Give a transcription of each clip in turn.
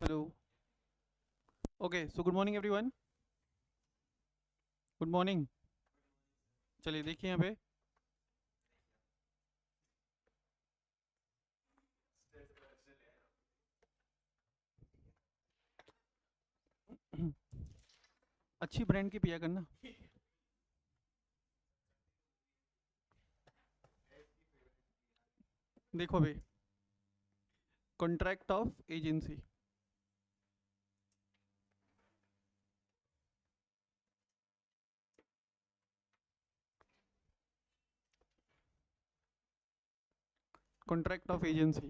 Hello. Okay, so good morning everyone. Good morning. चलिए देखिए यहाँ पे अच्छी ब्रांड की पिया करना। देखो अभी, contract of agency. Contract of agency,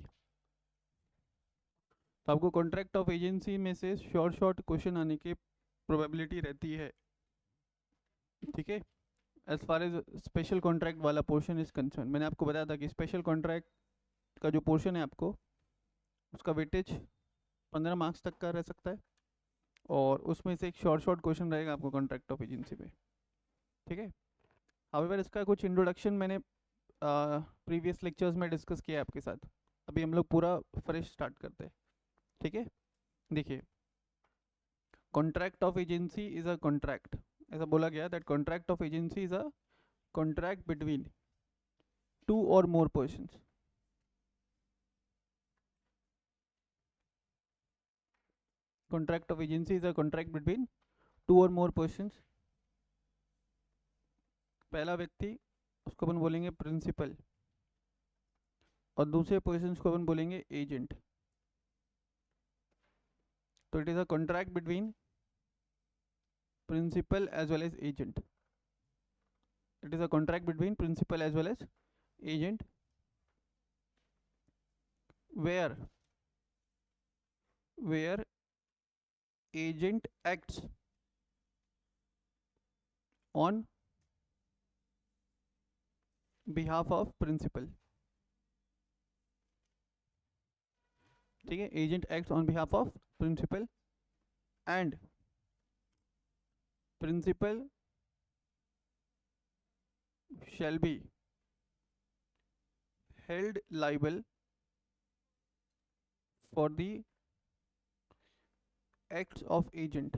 तो आपको कॉन्ट्रैक्ट ऑफ एजेंसी में से शॉर्ट क्वेश्चन आने की प्रोबेबिलिटी रहती है। ठीक है। As far as special contract वाला पोर्शन इज कंसर्न, मैंने आपको बताया था कि स्पेशल कॉन्ट्रैक्ट का जो पोर्शन है आपको उसका वेटेज 15 मार्क्स तक का रह सकता है, और उसमें से एक शॉर्ट क्वेश्चन रहेगा आपको कॉन्ट्रैक्ट ऑफ एजेंसी पे। ठीक है। हाउएवर इसका कुछ इंट्रोडक्शन मैंने प्रीवियस लेक्चर्स में डिस्कस किया है आपके साथ। अभी हम लोग पूरा फ्रेश स्टार्ट करते हैं। ठीक है। देखिए, contract of agency is a contract, ऐसा बोला गया that contract of agency is a contract between two or more persons. Contract of agency is a contract between two or more persons. पहला व्यक्ति, उसको अपन बोलेंगे प्रिंसिपल, और दूसरे पर्सन्स को अपन बोलेंगे एजेंट। तो it is a contract between principal as well as agent. It is a contract between principal as well as agent, where agent acts on behalf of principal. ठीक है, agent acts on behalf of principal, and principal shall be held liable for the acts of agent.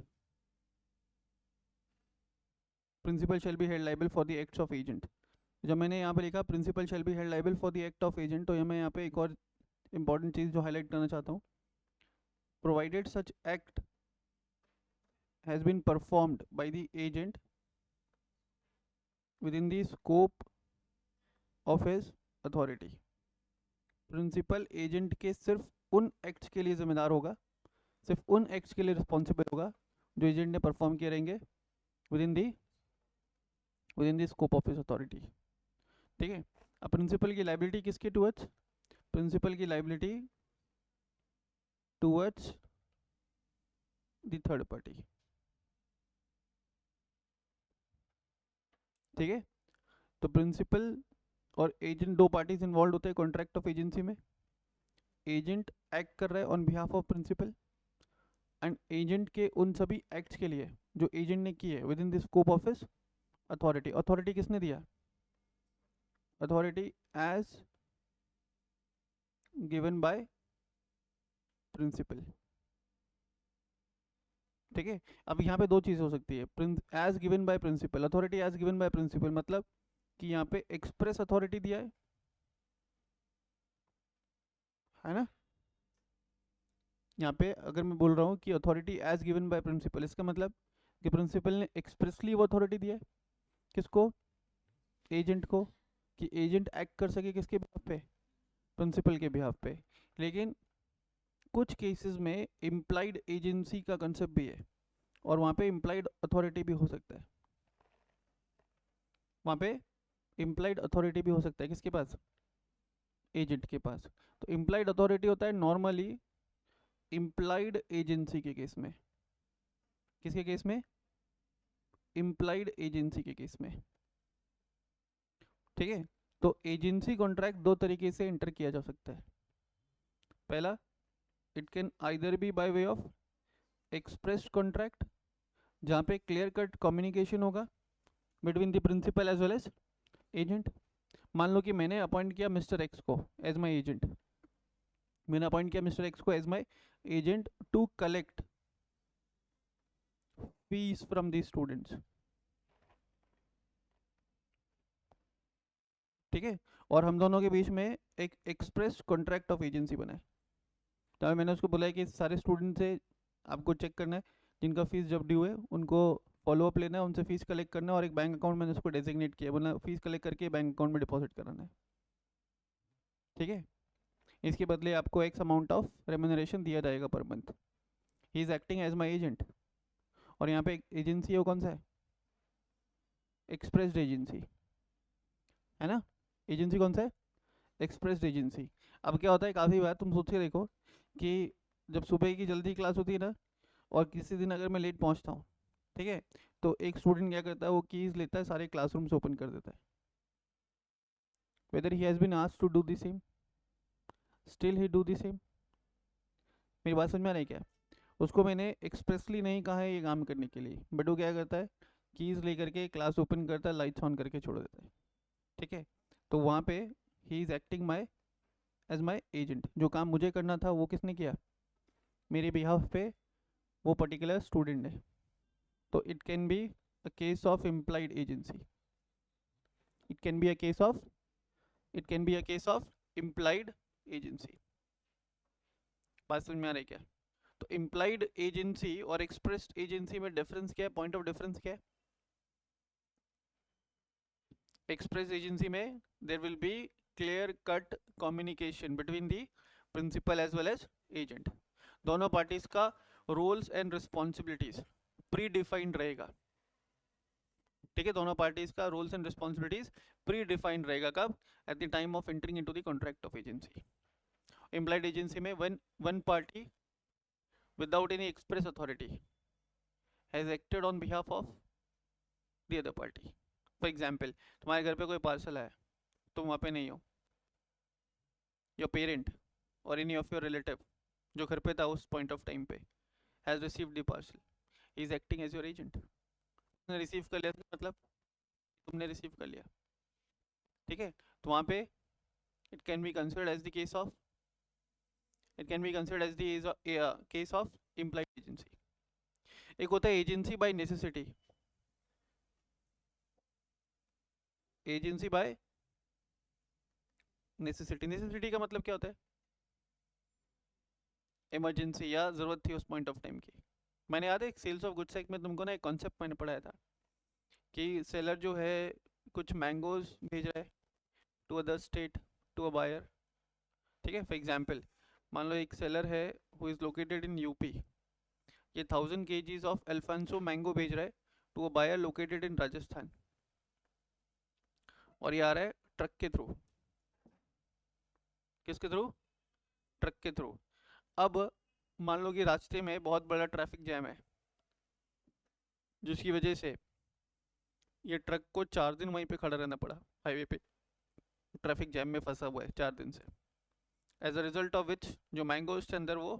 Principal shall be held liable for the acts of agent। जब मैंने यहाँ पे लिखा principal shall be held liable for the act of agent, तो मैं यहाँ पे एक और इंपॉर्टेंट चीज़ जो हाईलाइट करना चाहता हूँ, provided such act has been performed by the agent within the scope of his authority। Principal agent के सिर्फ उन एक्ट्स के लिए जिम्मेदार होगा, सिर्फ उन एक्ट्स के लिए रिस्पॉन्सिबल होगा जो एजेंट ने परफॉर्म किए रहेंगे with in the scope of his authority. ठीक है। अब प्रिंसिपल की लाइबिलिटी किसके टूवर्ड्स? प्रिंसिपल की liability towards the third party. ठीक है। तो प्रिंसिपल और एजेंट दो पार्टीज इन्वॉल्व होते हैं कॉन्ट्रैक्ट ऑफ एजेंसी में। एजेंट एक्ट कर रहा है on behalf of principal, and agent के उन सभी एक्ट्स के लिए जो एजेंट ने किए within the scope of his authority. Authority किसने दिया? Authority as given by principal. ठीक है। अब यहाँ पे दो चीज़ हो सकती है, as given by principal, authority as given by principal मतलब कि यहाँ पे एक्सप्रेस अथॉरिटी दिया है ना। यहाँ पे अगर मैं बोल रहा हूँ कि authority as given by principal, इसका मतलब कि प्रिंसिपल ने एक्सप्रेसली वो अथॉरिटी दिया है किसको? एजेंट को, कि एजेंट एक्ट कर सके किसके बिहाफ पे? प्रिंसिपल के बिहाफ पे। लेकिन कुछ केसेस में इम्प्लाइड एजेंसी का कंसेप्ट भी है, और वहाँ पे इम्प्लाइड अथॉरिटी भी हो सकता है। वहाँ पे इम्प्लाइड अथॉरिटी भी हो सकता है किसके पास? एजेंट के पास। तो इम्प्लाइड अथॉरिटी होता है नॉर्मली इम्प्लाइड एजेंसी के केस में। किसके केस में? इम्प्लाइड एजेंसी के केस में। ठीक है। तो एजेंसी कॉन्ट्रैक्ट दो तरीके से इंटर किया जा सकता है। पहला, it can either be by way of expressed contract, जहाँ पे क्लियर कट कम्युनिकेशन होगा between the principal as well as agent. मान लो कि मैंने अपॉइंट किया मिस्टर एक्स को एज माई एजेंट, मैंने अपॉइंट किया मिस्टर एक्स को as my agent to collect fees from the students. ठीक है, और हम दोनों के बीच में एक एक्सप्रेस कॉन्ट्रैक्ट ऑफ एजेंसी बना है। तो मैंने उसको बोला है कि सारे स्टूडेंट से आपको चेक करना है, जिनका फीस जब ड्यू है उनको फॉलोअप लेना है, उनसे फीस कलेक्ट करना है, और एक बैंक अकाउंट मैंने उसको डेजिग्नेट किया, बोला फीस कलेक्ट करके बैंक अकाउंट में डिपॉजिट कराना है। ठीक है, इसके बदले आपको एक्स अमाउंट ऑफ रेम्यूनरेशन दिया जाएगा per month. He is acting as my agent. और यहाँ पे एजेंसी है वो कौन सा है? एक्सप्रेस्ड एजेंसी, है ना। एजेंसी कौन सा है? Expressed agency. अब क्या होता है, काफ़ी बार तुम सोच के देखो कि जब सुबह की जल्दी क्लास होती है ना, और किसी दिन अगर मैं लेट पहुंचता हूँ, ठीक है, तो एक स्टूडेंट क्या करता है, वो कीज लेता है, सारे क्लासरूम से ओपन कर देता है। Whether he has been asked to do the same, still he do the same. मेरी बात समझ में आ रही है क्या? उसको मैंने एक्सप्रेसली नहीं कहा है ये काम करने के लिए, बट वो क्या करता है, कीज लेकर के क्लास ओपन करता है, लाइट्स ऑन करके छोड़ देता है। ठीक है, तो वहाँ पे he is acting my as my agent. जो काम मुझे करना था वो किसने किया? मेरे बिहाफ पे वो पर्टिकुलर स्टूडेंट है। तो it can be a case of implied agency. It can be a case of it can be a case of implied agency. बात समझ में आ रही है क्या? तो इम्प्लाइड एजेंसी और एक्सप्रेस्ड एजेंसी में डिफरेंस क्या है? पॉइंट ऑफ डिफरेंस क्या है? एक्सप्रेस एजेंसी में there will be clear cut communication between the principal as well as agent. दोनों पार्टीज का roles and responsibilities predefined रहेगा। ठीक है, दोनों पार्टीज का roles and responsibilities predefined रहेगा। कब? At the time of entering into the contract of agency. Employed agency में when one party without any express authority has acted on behalf of the other party. For example, तुम्हारे घर पे कोई parcel आया, तुम वहाँ पे नहीं हो, योर पेरेंट और एनी ऑफ योर रिलेटिव जो घर पे था उस पॉइंट ऑफ टाइम पे has received the parcel, he is acting as your agent. तुमने रिसीव कर लिया, मतलब तुमने रिसीव कर लिया। ठीक है, तो वहाँ पे it can be considered as the case of it can be considered as the case of implied agency. एक होता है agency by necessity. Agency by necessity, necessity का मतलब क्या होता है? इमरजेंसी या ज़रूरत थी उस पॉइंट ऑफ टाइम की। मैंने याद है एक सेल्स ऑफ गुड्स एक्ट में तुमको ना एक कॉन्सेप्ट मैंने पढ़ाया था कि सेलर जो है कुछ मैंगोज भेज रहा है to other state to a buyer. ठीक है, फॉर एग्जांपल मान लो एक सेलर है who is located in UP, ये 1000 kgs ऑफ अल्फांसो मैंगो भेज रहा है to a buyer located in Rajasthan, और ये आ रहा है ट्रक के थ्रू। किसके थ्रू? ट्रक के थ्रू। अब मान लो कि रास्ते में बहुत बड़ा ट्रैफिक जैम है, जिसकी वजह से ये ट्रक को 4 दिन वहीं पे खड़ा रहना पड़ा हाईवे पे, ट्रैफिक जैम में फंसा हुआ है 4 दिन से। As a result of which जो मैंगोज थे अंदर वो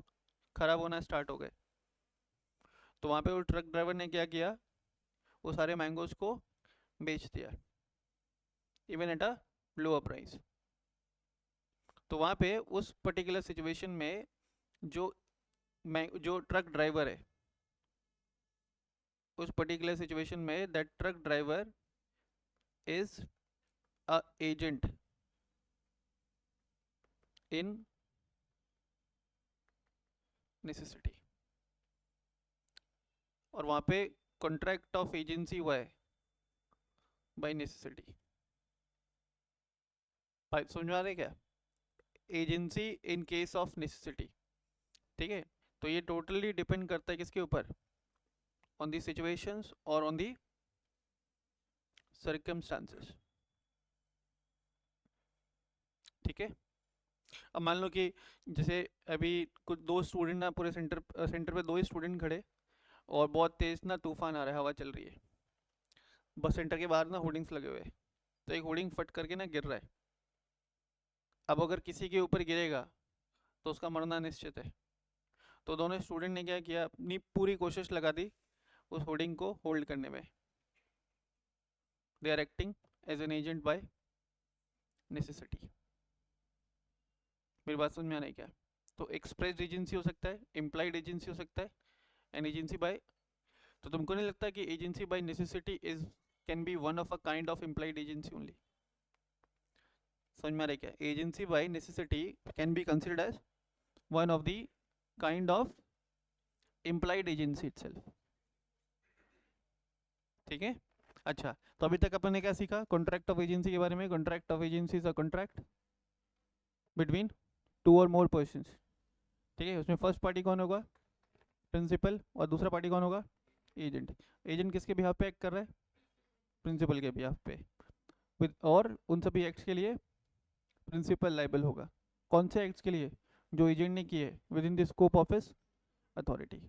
खराब होना स्टार्ट हो गए। तो वहाँ पे वो ट्रक ड्राइवर ने क्या किया, वो सारे मैंगोज को बेच दिया, even at a lower price. तो वहाँ पे उस पर्टिकुलर सिचुएशन में जो जो ट्रक ड्राइवर है, उस पर्टिकुलर सिचुएशन में that truck driver is a agent in necessity, और वहाँ पे कॉन्ट्रैक्ट ऑफ एजेंसी हुआ है बाय नेसेसिटी। समझ में आ रहा है क्या? Agency in case of necessity. ठीक है, तो ये टोटली डिपेंड करता है किसके ऊपर? ऑन दी सिचुएशंस और ऑन दी सर्कमस्टांसेस। ठीक है, अब मान लो कि जैसे अभी कुछ दो स्टूडेंट ना पूरे सेंटर पे दो ही स्टूडेंट खड़े, और बहुत तेज ना तूफान आ रहा है, हवा चल रही है, बस सेंटर के बाहर ना होर्डिंग्स लगे हुए हैं, तो एक होर्डिंग फट करके ना गिर रहा है। अब अगर किसी के ऊपर गिरेगा तो उसका मरना निश्चित है। तो दोनों स्टूडेंट ने क्या किया, अपनी पूरी कोशिश लगा दी उस होर्डिंग को होल्ड करने में। They are acting as an agent by necessity. मेरी बात समझ में आ रही है क्या? तो एक्सप्रेस एजेंसी हो सकता है, इम्प्लाइड एजेंसी हो सकता है, एंड एजेंसी बाय। तो तुमको नहीं लगता कि agency by necessity is can be one of a kind of implied agency only? समझ में आ रहा है क्या? Agency by necessity can be considered as one of the kind of implied agency itself. ठीक है। अच्छा, तो अभी तक अपन ने क्या सीखा कॉन्ट्रैक्ट ऑफ एजेंसी के बारे में? Contract of agency is a contract between two or more persons. ठीक है, उसमें फर्स्ट पार्टी कौन होगा? प्रिंसिपल। और दूसरा पार्टी कौन होगा? एजेंट। एजेंट किसके बिहाफ पे एक्ट कर रहा है? प्रिंसिपल के बिहाफ पे। और उन सभी एक्ट्स के लिए प्रिंसिपल लाइबल होगा। कौन से एक्ट्स के लिए? जो एजेंट ने किए within the scope of his authority.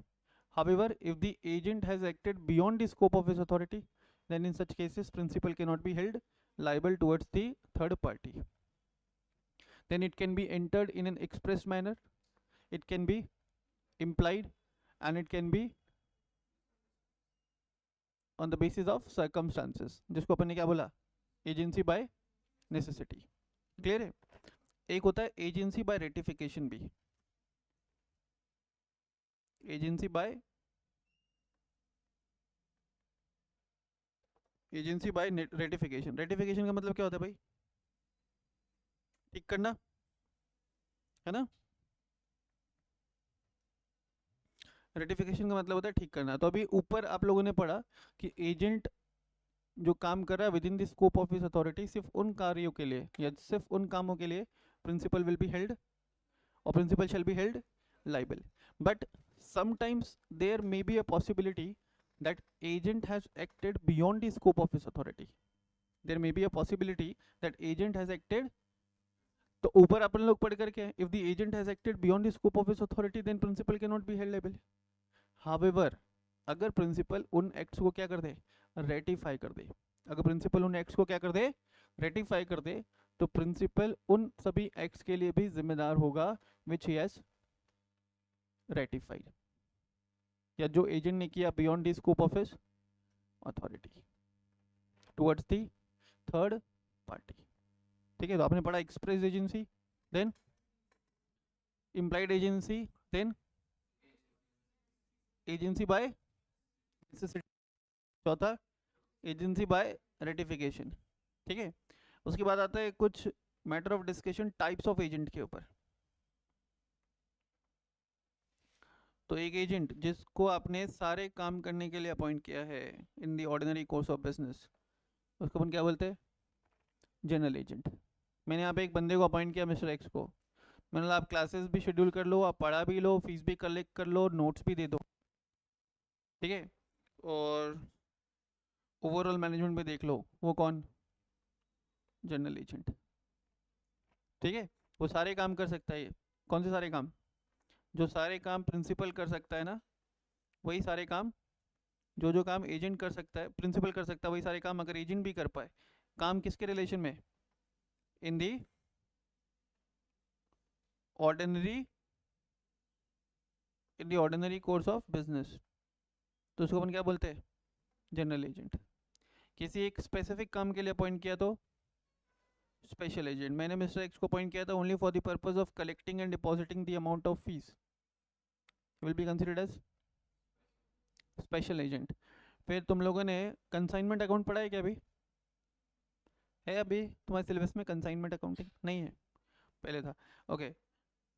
However, if the agent has acted beyond the scope of his authority, then in such cases principal cannot be held liable towards the third party. Then it can be entered in an express manner, it can be implied, and it can be on the basis of circumstances, जिसको अपन ने क्या बोला? Agency by necessity. Clear है? एक होता है agency by ratification भी। Agency by ratification. Ratification का मतलब क्या होता है भाई? ठीक करना, है ना? रेटिफिकेशन का मतलब होता है ठीक करना। तो अभी ऊपर आप लोगों ने पढ़ा कि एजेंट जो काम कर रहा है with in the scope of his authority, सिर्फ उन कार्यों के लिए या सिर्फ उन कामों के लिए प्रिंसिपल विल बी हेल्ड और principal shall be held liable. But sometimes there may be a possibility that agent has acted beyond the scope of his authority. There may be a possibility that agent has acted, तो ऊपर अपन लोग पढ़ करके if the agent has acted beyond the scope of his authority then principal cannot be held liable. However, अगर principal उन acts को क्या कर दे? रेटिफाई कर दे। अगर प्रिंसिपल उन एक्ट्स को क्या कर दे? रेटिफाई कर दे, तो प्रिंसिपल उन सभी एक्ट्स के लिए भी जिम्मेदार होगा विच ही हैज रेटिफाइड, या जो एजेंट ने किया beyond the scope of his authority towards the third party. ठीक है, तो आपने पढ़ा express agency, then implied agency, then agency by necessity, चौथा एजेंसी बाय रेटिफिकेशन। ठीक है, उसके बाद आता है कुछ matter of discussion types of agent के ऊपर। तो एक एजेंट जिसको आपने सारे काम करने के लिए अपॉइंट किया है in the ordinary course of business, उसको अपन क्या बोलते हैं? General agent. मैंने यहाँ पे एक बंदे को अपॉइंट किया, मिस्टर एक्स को। मैंने बोला आप क्लासेस भी शेड्यूल कर लो, आप पढ़ा भी लो, फीस भी कलेक्ट कर लो, नोट्स भी दे दो, ठीक है, और ओवरऑल मैनेजमेंट भी देख लो। वो कौन? General agent. ठीक है, वो सारे काम कर सकता है। ये कौन से सारे काम? जो सारे काम प्रिंसिपल कर सकता है ना, वही सारे काम, जो काम एजेंट कर सकता है, प्रिंसिपल कर सकता है, वही सारे काम अगर एजेंट भी कर पाए। काम किसके रिलेशन में? In the ordinary, in the ordinary course of business. तो उसको अपन क्या बोलते हैं? General agent. किसी एक स्पेसिफिक काम के लिए अपॉइंट किया तो स्पेशल एजेंट। मैंने मिस्टर एक्स को अपॉइंट किया था only for the purpose of collecting and depositing the amount of fees, will be considered as special agent. फिर तुम लोगों ने कंसाइनमेंट अकाउंट पढ़ा है क्या? अभी है? अभी तुम्हारे सिलेबस में कंसाइनमेंट अकाउंटिंग नहीं है? पहले था। ओके,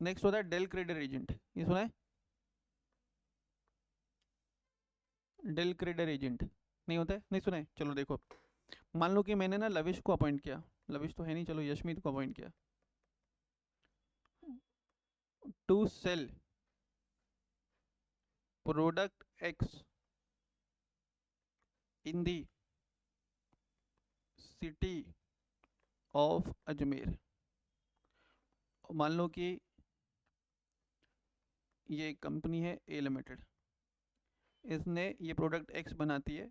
नेक्स्ट होता है डेल क्रेडिट एजेंट। ये सुना है? डेल क्रेडिट एजेंट नहीं होता है? नहीं सुना है? चलो देखो, मान लो कि मैंने ना लविश को अपॉइंट किया, लविश तो है नहीं, चलो यशमीत को अपॉइंट किया to sell product X in the city of Ajmer. मान लो कि ये कंपनी है ए लिमिटेड, इसने ये प्रोडक्ट एक्स बनाती है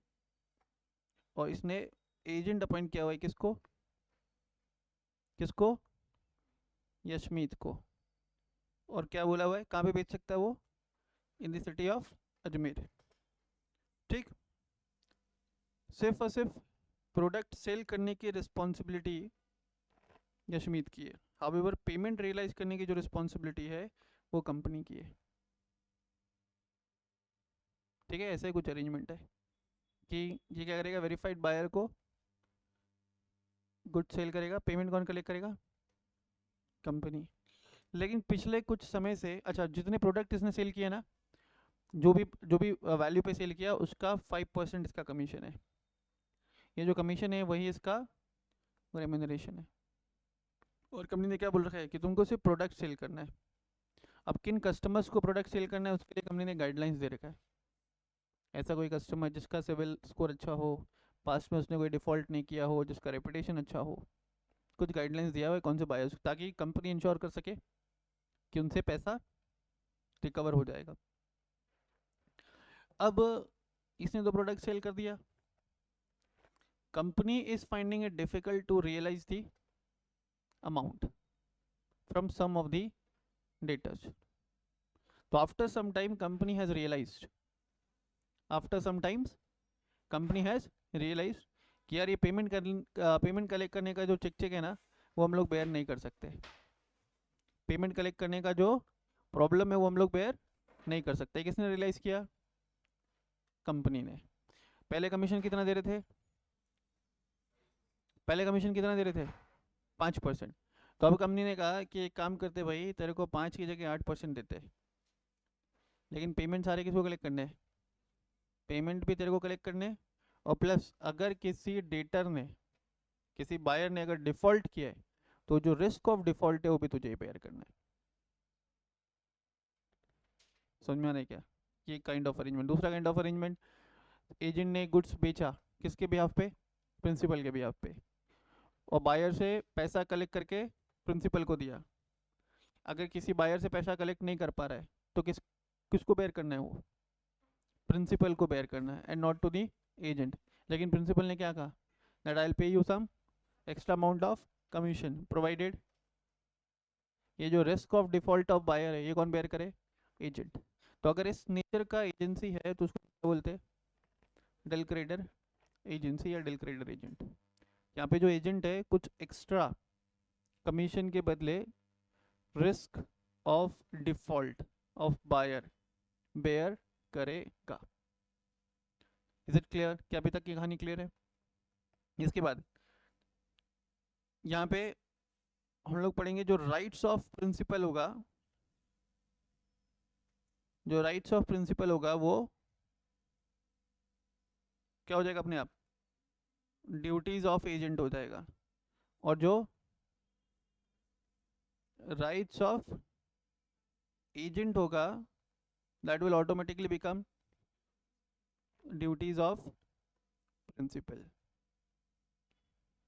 और इसने एजेंट अपॉइंट किया हुआ है किसको? किसको? यशमीत को। और क्या बोला हुआ है कहाँ पे बेच सकता है वो? In the city of Ajmer. ठीक, सिर्फ और सिर्फ प्रोडक्ट सेल करने की रिस्पॉन्सिबिलिटी यशमीत की है। हाउएवर पेमेंट रियलाइज करने की जो रिस्पॉन्सिबिलिटी है वो कंपनी की है। ठीक है, ऐसा ही कुछ अरेंजमेंट है कि ये क्या करेगा, वेरीफाइड बायर को गुड सेल करेगा, पेमेंट कौन कलेक्ट करेगा, कंपनी। लेकिन पिछले कुछ समय से, अच्छा जितने प्रोडक्ट इसने सेल किए ना, जो भी वैल्यू पे सेल किया उसका 5% इसका कमीशन है। ये जो कमीशन है वही इसका रेम्यूनरेशन है। और कंपनी ने क्या बोल रखा है कि तुमको सिर्फ प्रोडक्ट सेल करना है। अब किन कस्टमर्स को प्रोडक्ट सेल करना है उसके लिए कंपनी ने गाइडलाइंस दे रखा है। ऐसा कोई कस्टमर जिसका सिविल स्कोर अच्छा हो, पास्ट में उसने कोई डिफॉल्ट नहीं किया हो, जिसका रेपुटेशन अच्छा हो, कुछ गाइडलाइंस दिया हुआ है कौन से बायर्स, ताकि कंपनी इंश्योर कर सके कि उनसे पैसा रिकवर हो जाएगा। अब इसने तो प्रोडक्ट सेल कर दिया, company is finding it difficult to realise the amount from some of the debtors. तो after some time company has realised, after some times company has realised कि यार ये पेमेंट कलेक्ट करने का जो चेक चेक है ना, वो हम लोग बेयर नहीं कर सकते। पेमेंट कलेक्ट करने का जो प्रॉब्लम है वो हम लोग बेयर नहीं कर सकते। किसने रियलाइज किया, कंपनी ने। पहले कमीशन कितना दे रहे थे, पहले कमीशन कितना दे रहे थे, 5%। तो अब कंपनी ने कहा कि एक काम करते भाई, तेरे को 5 की जगह 8% देते, लेकिन पेमेंट सारे किसको कलेक्ट करने हैं, पेमेंट भी तेरे को कलेक्ट करने हैं, और प्लस अगर किसी डेटर ने, किसी बायर ने अगर डिफॉल्ट किया है तो जो रिस्क ऑफ डिफॉल्ट है वो भी तुझे ही बेयर करना है। समझ में आ रहा है क्या, ये काइंड ऑफ अरेंजमेंट। दूसरा काइंड ऑफ अरेंजमेंट, एजेंट ने गुड्स बेचा किसके बिहाफ पे, प्रिंसिपल के बिहाफ पे, और बायर से पैसा कलेक्ट करके प्रिंसिपल को दिया। अगर किसी बायर से पैसा कलेक्ट नहीं कर पा रहा है तो किसको बेयर करना है, वो प्रिंसिपल को बेयर करना है, and not to the agent. लेकिन प्रिंसिपल ने क्या कहा, that I will pay you some extra amount of commission provided, ये जो risk of default of buyer है ये कौन बेयर करे, एजेंट। तो अगर इस नेचर का एजेंसी है तो उसको क्या बोलते हैं, डेल क्रेडर एजेंसी या डेल क्रेडर एजेंट। यहाँ पे जो एजेंट है कुछ एक्स्ट्रा कमीशन के बदले risk of default of buyer bear करेगा। इज इट क्लियर, क्या अभी तक की कहानी क्लियर है। इसके बाद यहाँ पे हम लोग पढ़ेंगे जो राइट्स ऑफ प्रिंसिपल होगा, जो राइट्स ऑफ प्रिंसिपल होगा वो क्या हो जाएगा अपने आप, ड्यूटीज ऑफ एजेंट हो जाएगा। और जो राइट्स ऑफ एजेंट होगा that will automatically become duties of principal.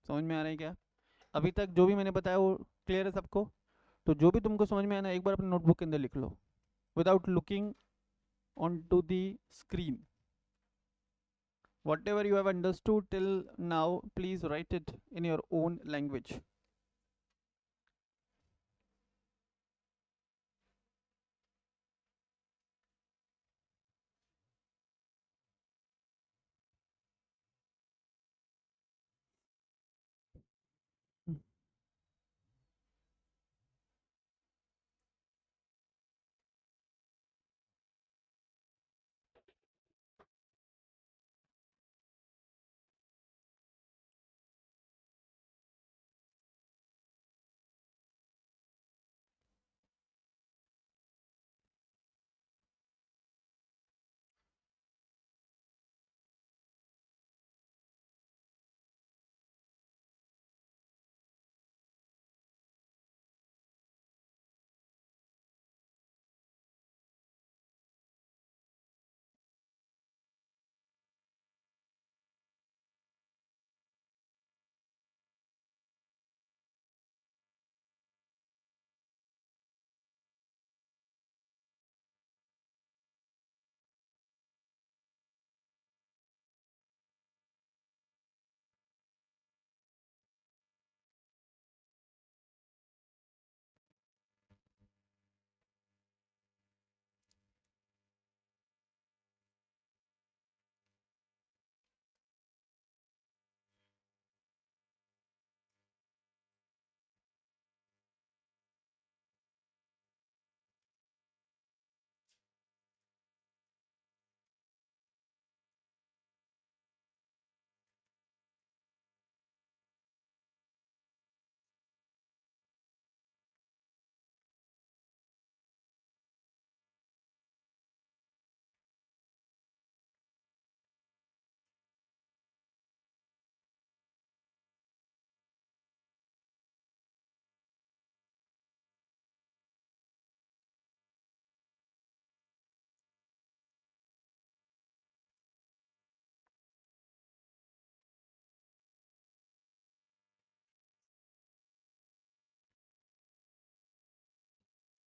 समझ में आ रहा है क्या, अभी तक जो भी मैंने बताया वो क्लियर है सबको। तो जो भी तुमको समझ में आना एक बार अपने नोटबुक के अंदर लिख लो without looking on to the screen. Whatever you have understood till now, please write it in your own language.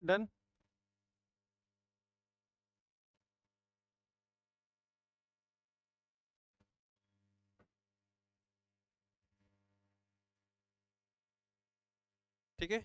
Done. ठीक है,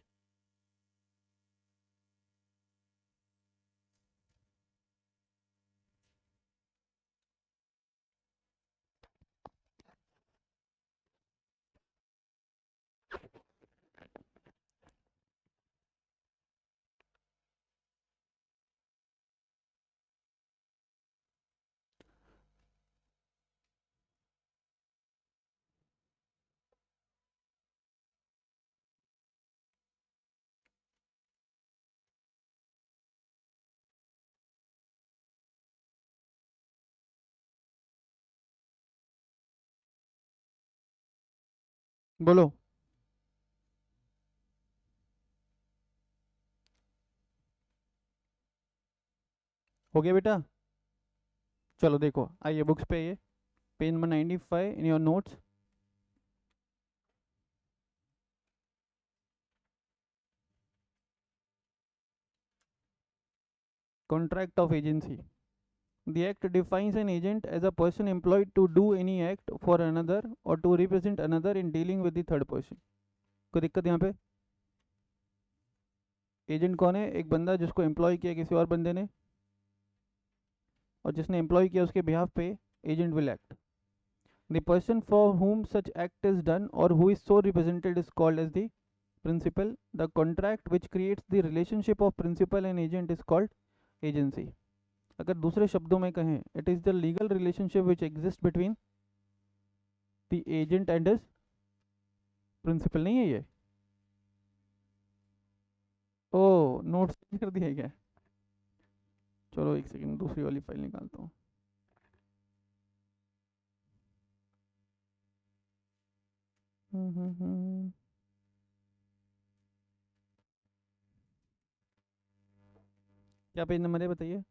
बोलो। हो गया बेटा? चलो देखो, आइए बुक्स पे, ये page number 95 in your notes. Contract of agency. The act defines an agent as a person employed to do any act for another or to represent another in dealing with the third person. कोई दिक्कत यहाँ पे? Agent कौन है? एक बंदा जिसको employ किया किसी और बंदे ने, और जिसने एम्प्लॉय किया उसके बिहाफ पे agent will act. The person for whom such act is done or who is so represented is called as the principal. The contract which creates the relationship of principal and agent is called agency. अगर दूसरे शब्दों में कहें, it is the legal relationship which exist between the agent and his principal. नहीं है ये? ओ, notes कर दिया है क्या? चलो एक सेकंड, दूसरी वाली फाइल निकालता हूँ. क्या पेज नंबर है बताइए?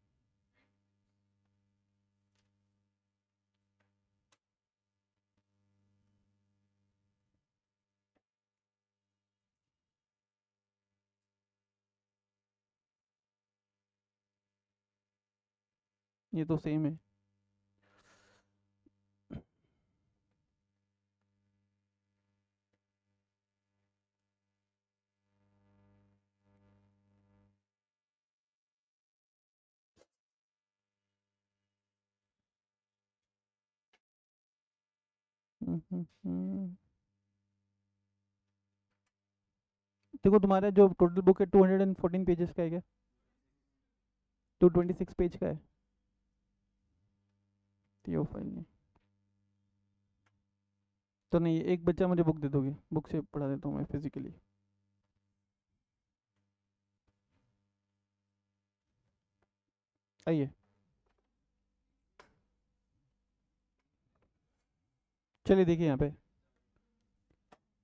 ये तो सेम है. देखो तुम्हारा जो टोटल बुक है 214 पेजेस का है क्या? 226 पेज का है. तो ये फाइल नहीं तो नहीं, एक बच्चा मुझे बुक दे दोगे? बुक से पढ़ा देता हूँ मैं फिजिकली. आइए, चलिए देखिए यहाँ पे,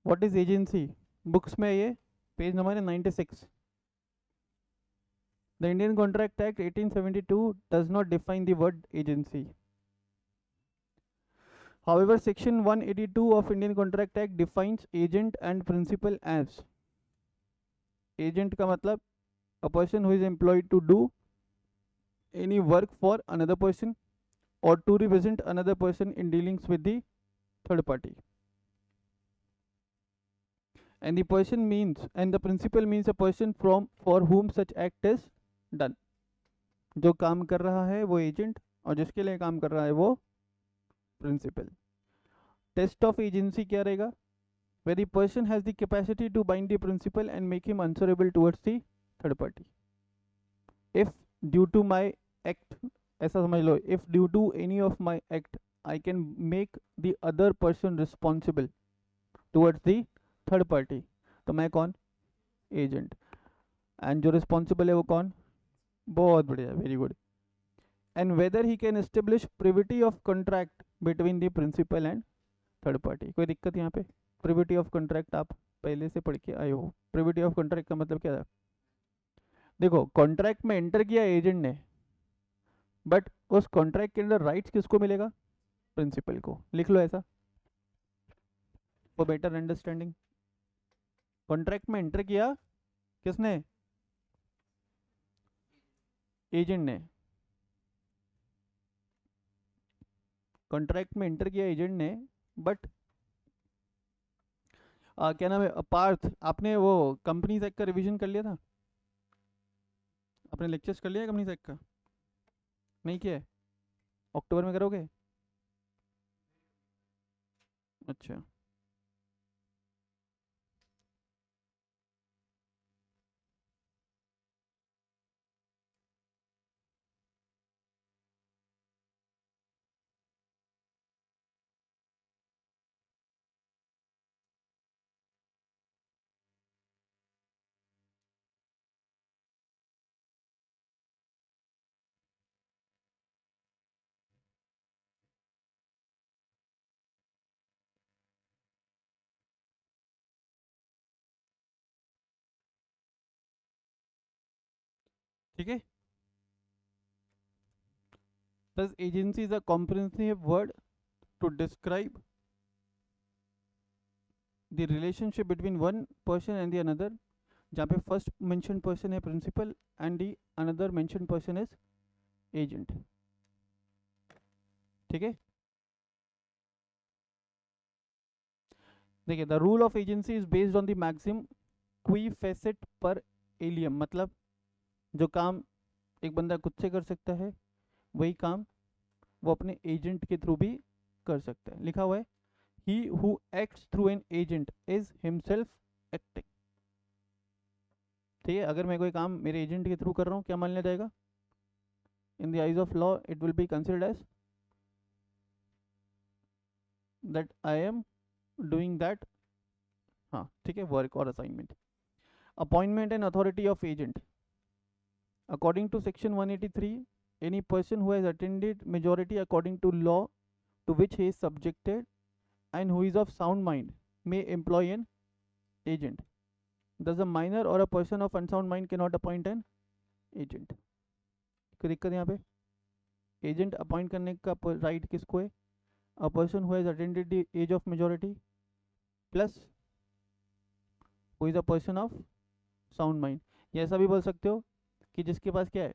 व्हाट इज एजेंसी. बुक्स में ये पेज नंबर है 96. The Indian Contract Act 1872 does not define the word agency. However, Section 182 of Indian Contract Act defines agent and principal as. Agent का मतलब a person who is employed to do any work for another person or to represent another person in dealings with the third party. And the person means, and the principal means a person from for whom such act is done. जो काम कर रहा है वो agent, और जिसके लिए काम कर रहा है वो प्रिंसिपल. टेस्ट ऑफ एजेंसी क्या रहेगा? where the person has the capacity to bind the principal and make him answerable towards the third party. If due to my act, ऐसा समझ लो, if due to any of my act I can make the other person responsible towards the third party, तो मैं कौन? Agent. And जो responsible है वो कौन? बहुत बढ़िया, very good. And whether he can establish privity of contract between the principal and third party. कोई दिक्कत यहाँ पे? प्रिविटी ऑफ कॉन्ट्रैक्ट आप पहले से पढ़ के आए हो. प्रिविटी ऑफ कॉन्ट्रैक्ट का मतलब क्या है? देखो, कॉन्ट्रैक्ट में एंटर किया एजेंट ने, बट उस कॉन्ट्रैक्ट के अंदर राइट्स किसको मिलेगा? प्रिंसिपल को. लिख लो ऐसा फॉर बेटर अंडरस्टैंडिंग. कॉन्ट्रैक्ट में एंटर किया किसने? एजेंट ने कॉन्ट्रैक्ट में एंटर किया एजेंट ने, बट क्या नाम है पार्थ, आपने वो कंपनीज एक्ट का रिवीजन कर लिया था? आपने लेक्चर्स कर लिया कंपनीज एक्ट का? नहीं किया है? अक्टूबर में करोगे? अच्छा, ठीक है। Thus, agency is a comprehensive word to describe the relationship between one person and the another, जहाँ पे फर्स्ट मेंशन पर्सन है principal and the another mention person is agent. ठीक है, देखिए the rule of agency is based on the maxim qui facit per alium, मतलब जो काम एक बंदा खुद से कर सकता है वही काम वो अपने एजेंट के थ्रू भी कर सकता है। लिखा हुआ है he who acts through an agent is himself acting। ठीक है, अगर मैं कोई काम मेरे एजेंट के थ्रू कर रहा हूँ क्या मान लिया जाएगा? In the eyes of law it will be considered as that I am doing that. हाँ ठीक है, वर्क और assignment. Appointment and authority of agent according to section 183, any person who has attended majority according to law to which he is subjected and who is of sound mind may employ an agent. Thus a minor or a person of unsound mind cannot appoint an agent। कोई दिक्कत यहाँ पे? Agent appoint करने का right किसको है? A person who has attended the age of majority plus who is a person of sound mind. या ऐसा भी बोल सकते हो कि जिसके पास क्या है,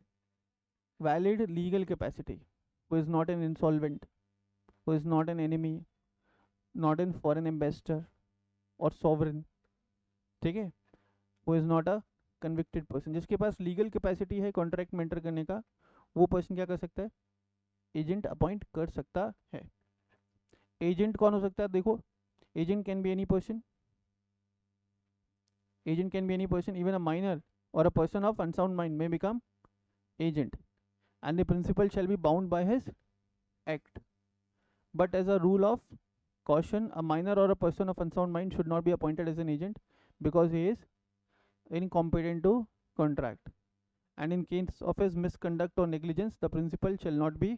valid legal capacity, who is not an insolvent, who is not an enemy, not an foreign ambassador और सॉवरेन। ठीक है, who is not a convicted person, जिसके पास लीगल कैपेसिटी है कॉन्ट्रैक्ट में एंटर करने का, वो पर्सन क्या कर सकता है? एजेंट अपॉइंट कर सकता है। एजेंट कौन हो सकता है? देखो, agent can be any person, agent can be any person, even a minor or a person of unsound mind may become agent, and the principal shall be bound by his act. But as a rule of caution, a minor or a person of unsound mind should not be appointed as an agent because he is incompetent to contract, and in case of his misconduct or negligence the principal shall not be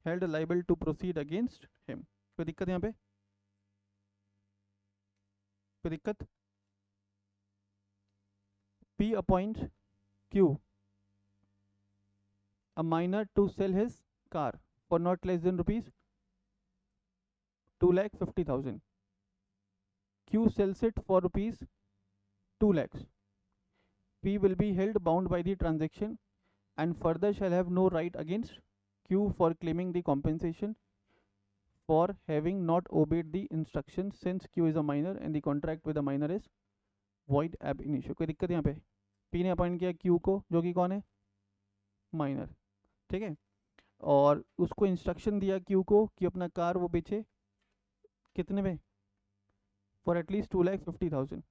held liable to proceed against him। कोई दिक्कत यहाँ पे? कोई दिक्कत? P appoints Q, a minor, to sell his car for not less than rupees 2,50,000. Q sells it for rupees 2 lakhs. P will be held bound by the transaction and further shall have no right against Q for claiming the compensation for having not obeyed the instructions, since Q is a minor and the contract with a minor is void ab initio। कोई दिक्कत यहाँ पे? P ने appoint किया Q को, जो कि कौन है? माइनर। ठीक है, और उसको इंस्ट्रक्शन दिया Q को कि अपना कार वो बेचे कितने में? For at least 2,50,000।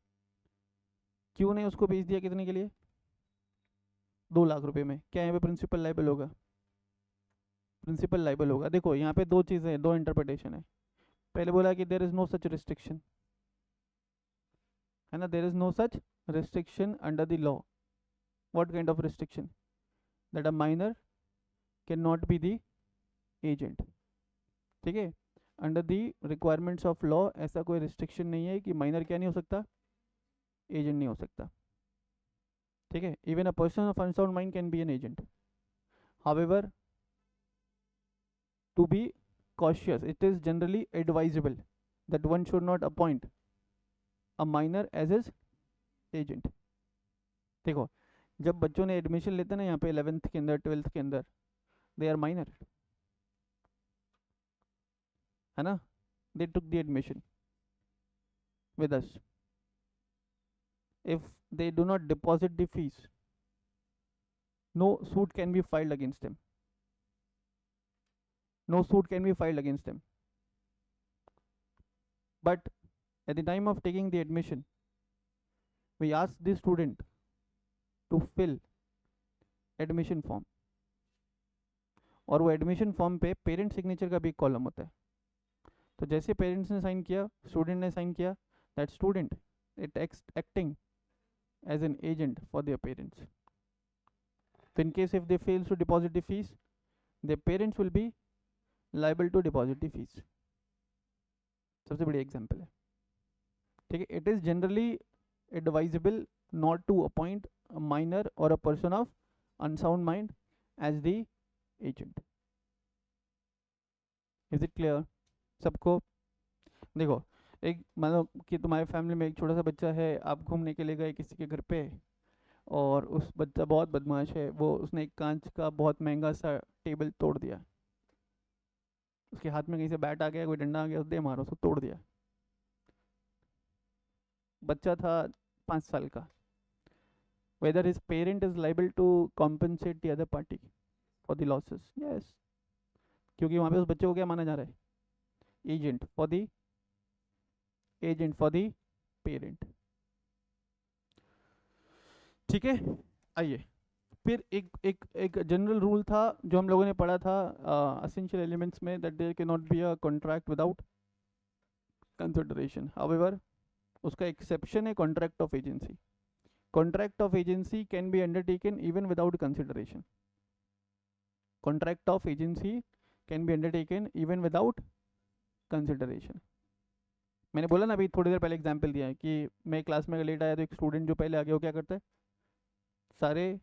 Q ने उसको बेच दिया कितने के लिए? 2 लाख रुपए में। क्या यहाँ पे प्रिंसिपल लाइबल होगा? प्रिंसिपल लाइबल होगा। देखो यहाँ पे दो चीज़ें, दो इंटरप्रिटेशन है। पहले बोला कि there is no such restriction, है ना, there is no such restriction under the law. What kind of restriction? That a minor can not be the agent. ठीक है, under the requirements of law ऐसा कोई रिस्ट्रिक्शन नहीं है कि minor क्या नहीं हो सकता? एजेंट नहीं हो सकता। ठीक है, even a person of unsound mind can be an agent. However, to be cautious, it is generally advisable that one should not appoint a minor as his agent। देखो जब बच्चों ने एडमिशन लेते ना यहाँ पे 11th के अंदर 12th के अंदर, दे आर माइनर, है ना, they took the admission with us. If they do not deposit the fees, no suit can be filed against them. No suit can be filed against them. But at the time of taking the admission, we ask the student to fill admission form. और वो admission form पे parent signature का भी एक column होता है. तो जैसे पेरेंट्स ने साइन किया, स्टूडेंट ने साइन किया, that student it acting as an agent for their parents. So in case if they fail to deposit the fees, their parents will be liable to deposit the fees. सबसे बड़ी example है. ठीक है. It is generally advisable not to appoint a minor or a person of unsound mind as the agent. Is it clear? सबको देखो, एक मान लो कि तुम्हारी फैमिली में एक छोटा सा बच्चा है, आप घूमने के लिए गए किसी के घर पे, और उस बच्चा बहुत बदमाश है, वो उसने एक कांच का बहुत महंगा सा टेबल तोड़ दिया. उसके हाथ में कहीं से बैट आ गया, कोई डंडा आ गया, दे मारो, उसको तोड़ दिया. बच्चा था 5 साल का. whether his parent is liable to compensate the other party for the losses? Yes, क्योंकि वहाँ पे उस बच्चे को क्या माना जा रहा है? Agent for the parent. ठीक है. आइए फिर एक जनरल रूल था जो हम लोगों ने पढ़ा था एसेंशियल एलिमेंट्स में, that there can not be a contract without consideration. However उसका एक्सेप्शन है contract of agency. Contract of agency can be undertaken even without consideration. Contract of agency can be undertaken even without consideration. मैंने बोला ना अभी थोड़ी देर पहले example दिया है कि मैं क्लास में लेट आया तो एक स्टूडेंट जो पहले आ गया वो क्या करता है, सारे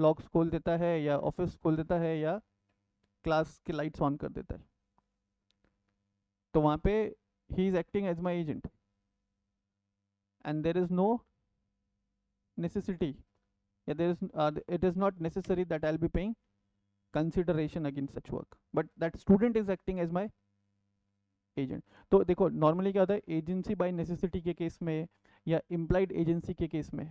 लॉक्स खोल देता है या ऑफिस खोल देता है या क्लास की लाइट्स ऑन कर देता है. तो वहाँ पे he is acting as my agent and there is no necessity, yeah, there is it is not necessary that I'll be paying consideration against such work, but that student is acting as my agent. तो देखो normally क्या होता है, agency by necessity के case में या implied agency के case में,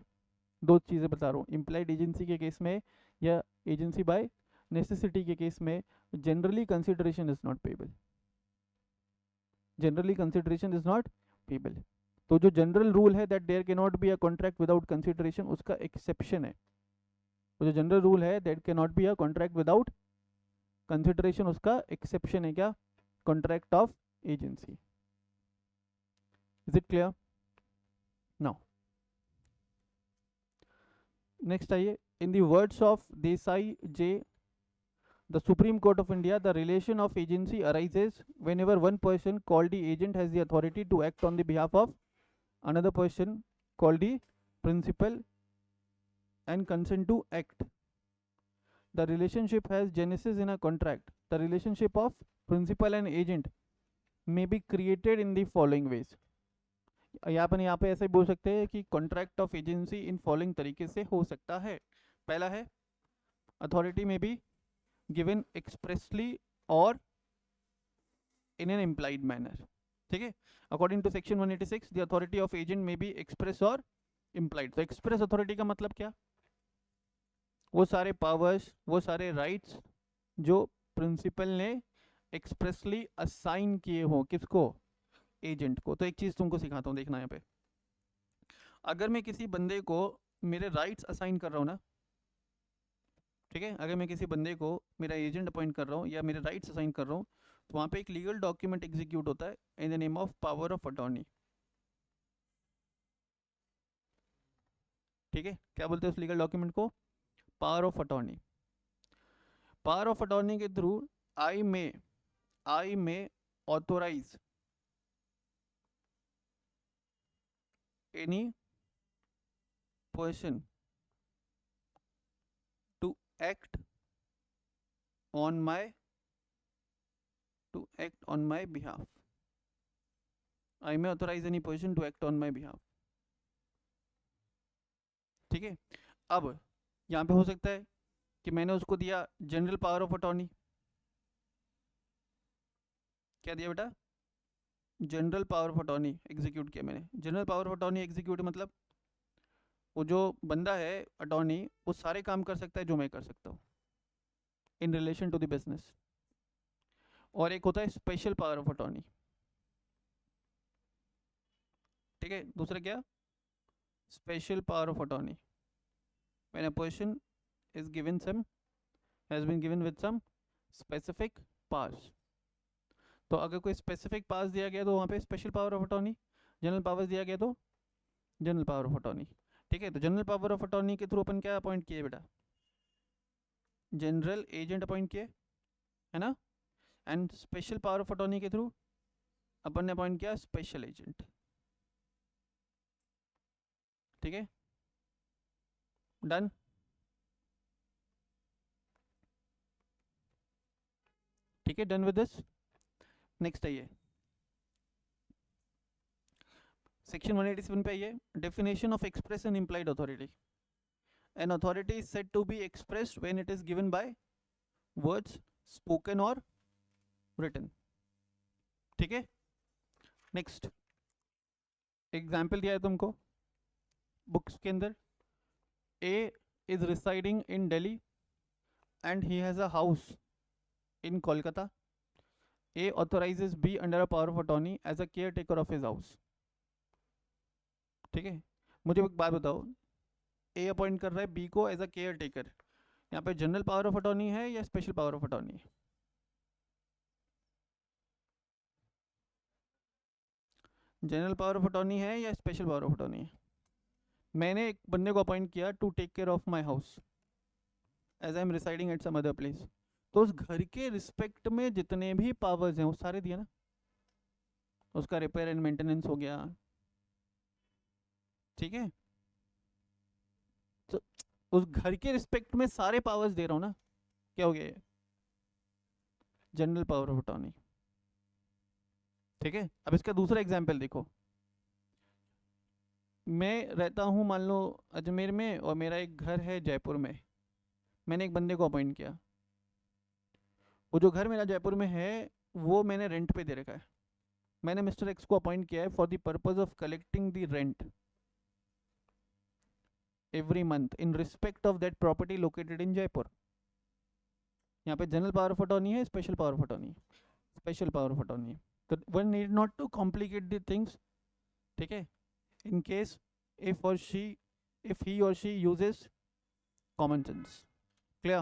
दो चीज़ें बता रहा हूँ. इम्प्लाइड एजेंसी के केस में या एजेंसी बाय नेसेसिटी के केस में generally consideration is not payable. Generally consideration is not payable. तो जो जनरल रूल है that there can not be a contract without consideration, उसका एक्सेप्शन है. तो जो जनरल रूल है that can not be a contract without consideration, उसका exception है क्या? Contract of agency. Is it clear? Now next आइए. In the words of Desai J, the Supreme Court of India, the relation of agency arises whenever one person called the agent has the authority to act on the behalf of another person called the principal and consent to act. The relationship has genesis in a contract. The relationship of principal and agent may be created in the following ways. यहाँ पे ऐसे बोल सकते हैं कि contract of agency in following तरीके से हो सकता है. पहला है अथॉरिटी में B given expressly or in an implied manner. ठीक है. According to section 186, the authority of agent may be express or implied. तो express authority का मतलब क्या? वो सारे powers, वो सारे rights जो प्रिंसिपल ने एक्सप्रेसली असाइन किए हो, किसको? एजेंट को. तो एक चीज तुमको सिखाता हूँ, देखना यहाँ पे. अगर मैं किसी बंदे को मेरे राइट्स असाइन कर रहा हूँ ना, ठीक है, अगर मैं किसी बंदे को मेरा एजेंट अपॉइंट कर रहा हूँ या मेरे राइट्स असाइन कर रहा हूँ, तो वहाँ पे एक लीगल डॉक्यूमेंट एग्जीक्यूट होता है in the name of power of attorney. ठीक है. क्या बोलते हैं उस लीगल डॉक्यूमेंट को? Power of attorney. Power of attorney के through I may authorise any person act on my behalf. I may authorize any person to act on my behalf. ठीक है. अब यहाँ पे हो सकता है कि मैंने उसको दिया जनरल पावर ऑफ अटॉर्नी, क्या दिया बेटा, general power of attorney execute किया मैंने। General power of attorney execute मतलब वो जो बंदा है अटॉर्नी, वो सारे काम कर सकता है जो मैं कर सकता हूँ in relation to the business. और एक होता है स्पेशल पावर ऑफ अटॉर्नी, ठीक है। दूसरा क्या, special power of attorney, when a person is given some has been given with some specific powers। तो अगर कोई स्पेसिफिक पावर्स दिया गया तो वहाँ पे special power of attorney, general powers दिया गया तो जनरल पावर ऑफ अटॉर्नी, ठीक है। तो जनरल पावर ऑफ अटॉर्नी के थ्रू अपन क्या अपॉइंट किए बेटा, जनरल एजेंट अपॉइंट किए, है ना। And special power of attorney के थ्रू अपन ने अपॉइंट किया स्पेशल एजेंट, ठीक है, डन। ठीक है, डन विद दिस। नेक्स्ट आइए, सेक्शन 187 पे आइए, definition of express and implied authority. An authority is said to be expressed when it is given by words spoken और रिटन, ठीक है। नेक्स्ट एग्जाम्पल दिया है तुमको बुक्स के अंदर, A is residing in Delhi and he has a house in Kolkata. A authorises B under a power of attorney as a caretaker of his house, ठीक है। मुझे एक बात बताओ, ए अपॉइंट कर रहा है बी को एज अ केयर टेकर, यहाँ पे जनरल पावर ऑफ अटॉर्नी है या स्पेशल पावर ऑफ अटॉर्नी है? जनरल पावर ऑफ अटॉर्नी है या स्पेशल पावर ऑफ अटॉर्नी है? मैंने एक बंदे को अपॉइंट किया to take care of my house as I am residing at some other place, तो उस घर के रिस्पेक्ट में जितने भी पावर्स हैं वो सारे दिए ना, उसका रिपेयर एंड मेंटेनेंस हो गया, ठीक है। तो उस घर के रिस्पेक्ट में सारे पावर्स दे रहा हूँ ना, क्या हो गया ये, जनरल पावर ऑफ अटॉर्नी, ठीक है। अब इसका दूसरा एग्जाम्पल देखो, मैं रहता हूँ मान लो अजमेर में और मेरा एक घर है जयपुर में, मैंने एक बंदे को अपॉइंट किया, वो जो घर मेरा जयपुर में है वो मैंने रेंट पे दे रखा है, मैंने मिस्टर एक्स को अपॉइंट किया है for the purpose of collecting the rent every month in respect of that property located in Jaipur. यहाँ पे जनरल पावर ऑफ अटॉर्नी है, special power of attorney, special power of attorney. तो one need not to complicate the things, ठीक है, in case if or she if he or she uses common sense, clear।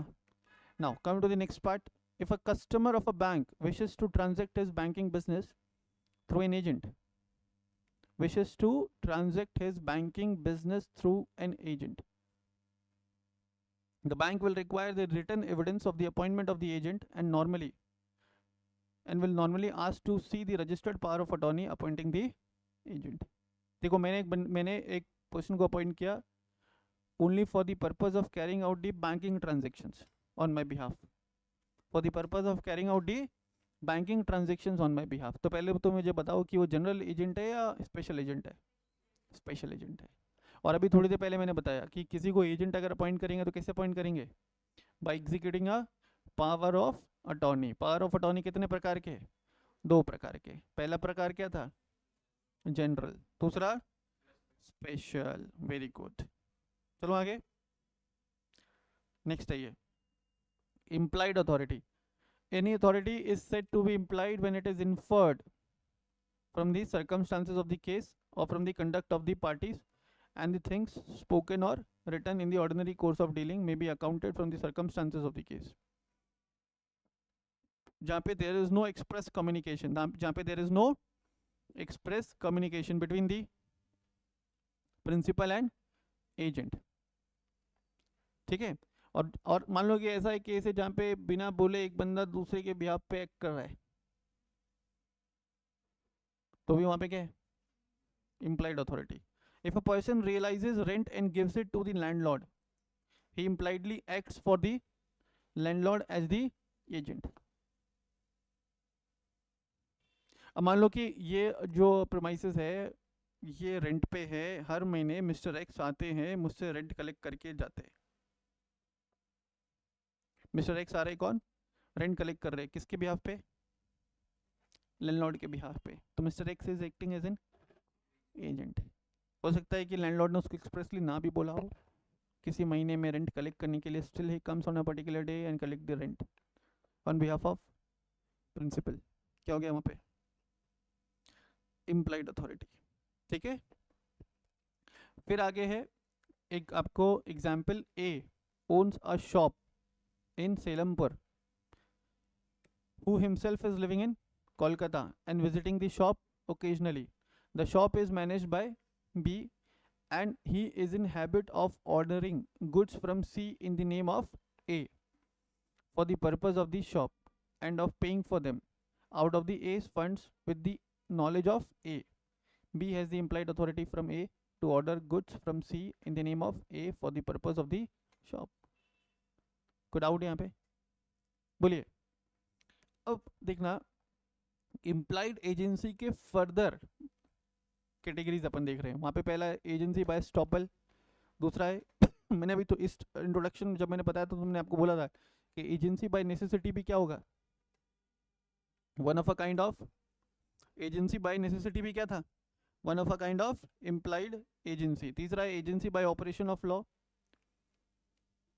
Now come to the next part, if a customer of a bank wishes to transact his banking business through an agent, wishes to transact his banking business through an agent, the bank will require the written evidence of the appointment of the agent and will normally ask to see the registered power of attorney appointing the agent। देखो मैंने एक person को appoint किया only for the purpose of carrying out the banking transactions on my behalf, for the purpose of carrying out the banking transactions on my behalf. तो पहले तो मुझे बताओ कि वो जनरल एजेंट है या स्पेशल एजेंट है? स्पेशल एजेंट है। और अभी थोड़ी देर पहले मैंने बताया कि किसी को एजेंट अगर अपॉइंट करेंगे तो कैसे अपॉइंट करेंगे, by executing a power of attorney. Power of attorney कितने प्रकार के? दो प्रकार के। पहला प्रकार क्या था? जनरल, दूसरा स्पेशल। वेरी गुड, चलो आगे। नेक्स्ट आइए, implied authority। Any authority is said to be implied when it is inferred from the circumstances of the case or from the conduct of the parties, and the things spoken or written in the ordinary course of dealing may be accounted from the circumstances of the case। जहाँ पे there is no express communication, जहाँ पे there is no express communication between the principal and agent, ठीक है। और मान लो कि ऐसा एक केस है जहाँ पे बिना बोले एक बंदा दूसरे के बिहाफ पे एक्ट कर रहा है, तो भी वहाँ पे क्या है? implied authority। If a person realizes rent and gives it to the landlord, he impliedly acts for the landlord as the agent। अब मान लो कि ये जो premises है ये रेंट पे है, हर महीने मिस्टर एक्स आते हैं, मुझसे रेंट कलेक्ट करके जाते हैं। मिस्टर एक्स आ रहे कौन? रेंट कलेक्ट कर रहे, किसके बिहाफ पे? लैंडलॉर्ड के बिहाफ पे। तो mister X is acting as an agent. हो सकता है कि लैंडलॉर्ड ने उसको एक्सप्रेसली ना भी बोला हो, किसी महीने में रेंट कलेक्ट करने के लिए, still he comes on a particular day and collect the rent on behalf of principal. क्या हो गया वहाँ पे? Implied authority. ठीक है, फिर आगे है एक आपको example. A owns a shop in Seelampur, who himself is living in Kolkata and visiting the shop occasionally. The shop is managed by B and he is in habit of ordering goods from C in the name of A for the purpose of the shop and of paying for them out of the A's funds with the knowledge of A. B has the implied authority from A to order goods from C in the name of A for the purpose of the shop. कोई doubt यहाँ पे? बोलिए। अब देखना, implied agency के further categories अपन देख रहे हैं। वहाँ पे पहला है एजेंसी बाय स्टॉपल, दूसरा है मैंने अभी तो इस इंट्रोडक्शन जब मैंने बताया तो तुमने आपको बोला था कि एजेंसी बाय नेसेसिटी भी क्या होगा? One of a kind of agency by necessity भी क्या था? One of a kind of implied agency. तीसरा है agency by operation of law.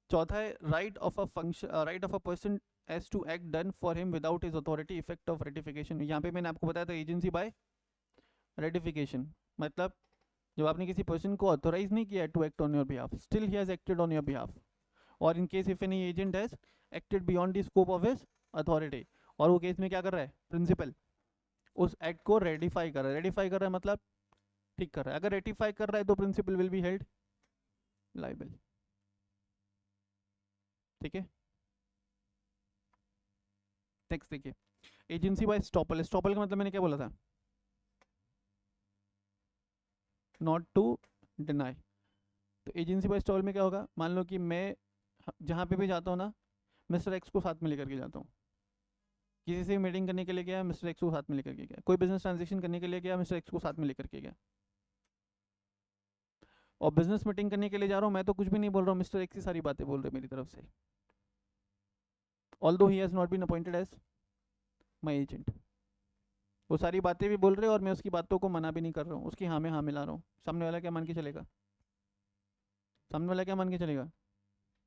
चौथा है right of a function, right of a person as to act done for him without his authority effect of ratification. यहाँ पे मैंने आपको बताया था एजेंसी बाय रेटिफिकेशन, मतलब जब आपने किसी पर्सन को ऑथोराइज नहीं किया to act on your behalf, still he has acted on your behalf, और in case if any agent has acted beyond the scope of his authority, और वो केस में क्या कर रहा है? प्रिंसिपल उस एक्ट को रेटिफाई कर रहा है। रेटिफाई कर रहा है मतलब ठीक कर रहा है। अगर रेटिफाई कर रहा है तो principal will be held liable. ठीक है, नेक्स्ट देखिए, एजेंसी बाय स्टॉपल। स्टॉपल का मतलब मैंने क्या बोला था? Not to deny. तो एजेंसी बाय स्टॉपल में क्या होगा? मान लो कि मैं जहाँ पे भी जाता हूँ ना, मिस्टर एक्स को साथ में लेकर के जाता हूँ। किसी से मीटिंग करने के लिए गया, मिस्टर एक्स को साथ में लेकर के गया। कोई बिजनेस ट्रांजेक्शन करने के लिए गया, मिस्टर एक्स को साथ में लेकर के गया। और बिजनेस मीटिंग करने के लिए जा रहा हूँ, मैं तो कुछ भी नहीं बोल रहा हूँ, मिस्टर एक्स ही सारी बातें बोल रहे हैं मेरी तरफ से, although he has not been appointed as my agent. वो सारी बातें भी बोल रहे हैं और मैं उसकी बातों को मना भी नहीं कर रहा हूँ, उसकी हाँ में हाँ मिला रहा हूँ। सामने वाला क्या मान के चलेगा? सामने वाला क्या मान के चलेगा?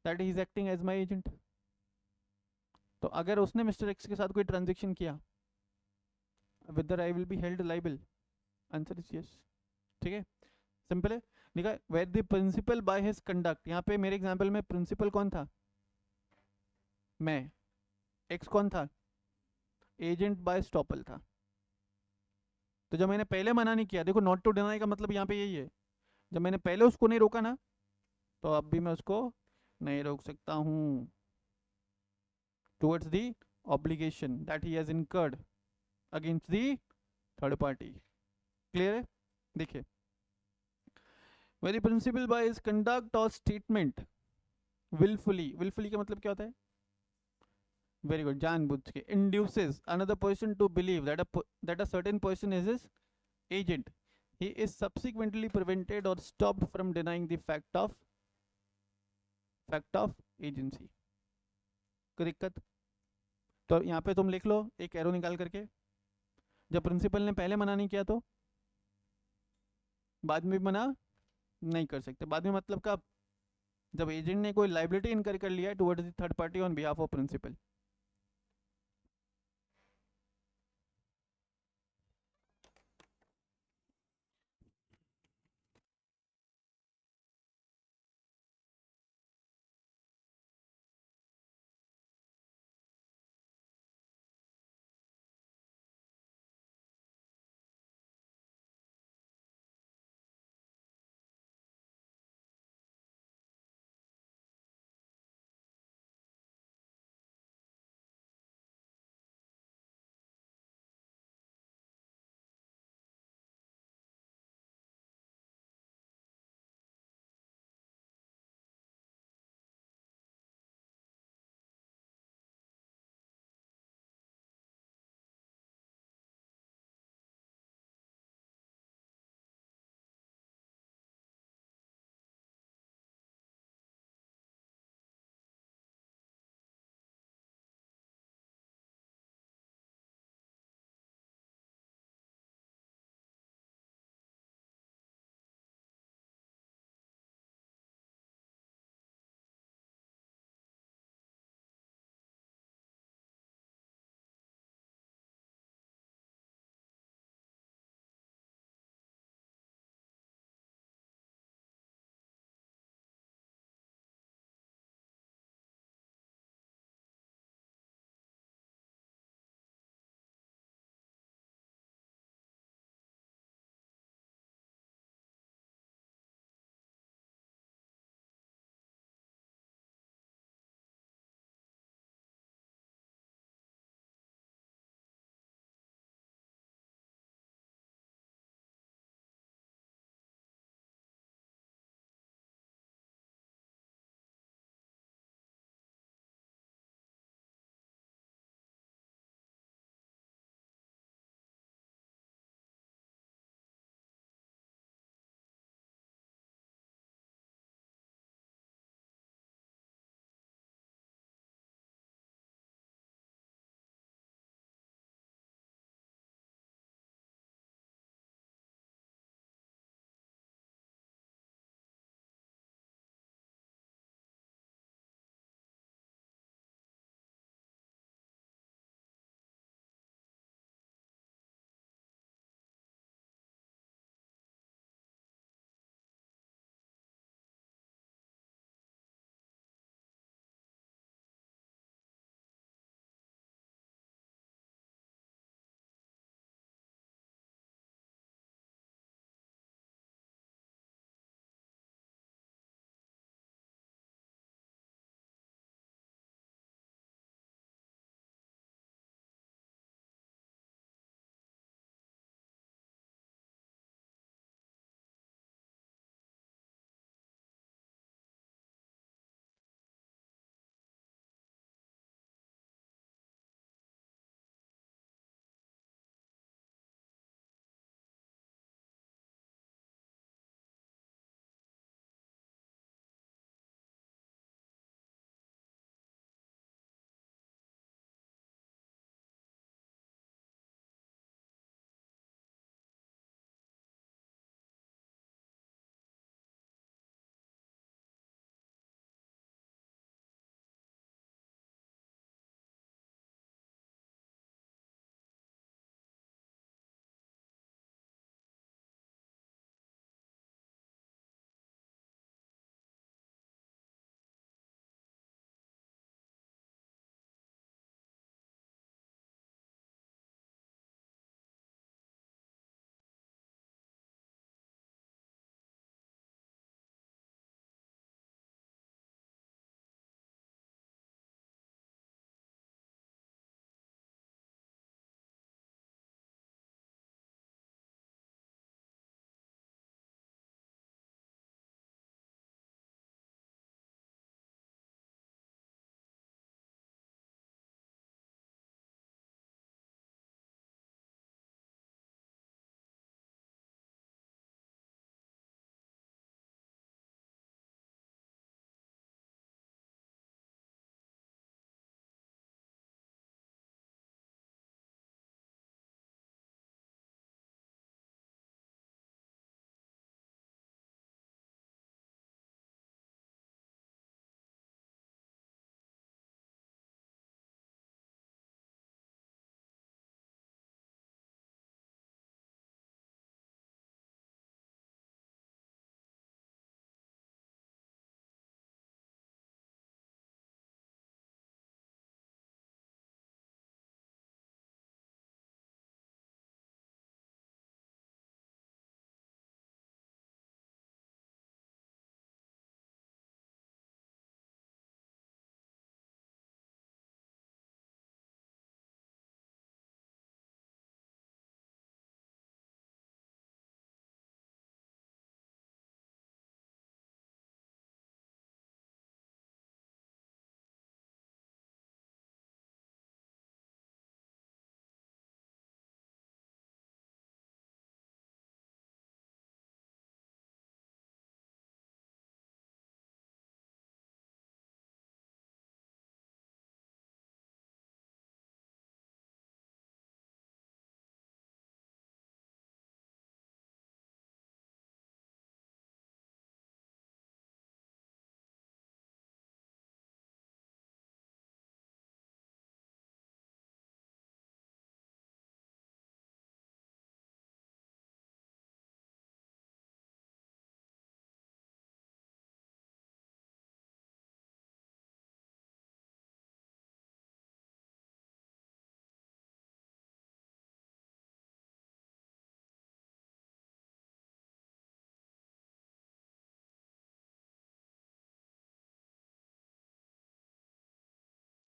That he is acting as my agent. तो अगर उसने मिस्टर एक्स के साथ कोई ट्रांजेक्शन किया, whether I will be held liable? Answer is yes. ठीक है, सिंपल है। देखा, where the principal by his conduct, यहाँ पे मेरे एग्जाम्पल में प्रिंसिपल कौन था? मैं। एक्स कौन था? एजेंट बाय स्टॉपल था। तो जब मैंने पहले मना नहीं किया, देखो नॉट टू डिनाई का मतलब यहाँ पे यही है, जब मैंने पहले उसको नहीं रोका ना, तो अब भी मैं उसको नहीं रोक सकता हूँ towards the obligation that he has incurred against the third party. Clear है? देखिए, very principal by his conduct और स्टेटमेंट विलफुली, विलफुली का मतलब क्या होता है? वेरी गुड, जानबूझ के, induces another person to believe that a certain person is his agent, he is subsequently prevented or stopped from denying the fact of agency। कोई दिक्कत? तो यहाँ पे तुम लिख लो एक एरो निकाल करके, जब प्रिंसिपल ने पहले मना नहीं किया तो बाद में भी मना नहीं कर सकते। बाद में मतलब कब? जब एजेंट ने कोई लाइबिलिटी इनकर कर लिया towards the third party on behalf of principal.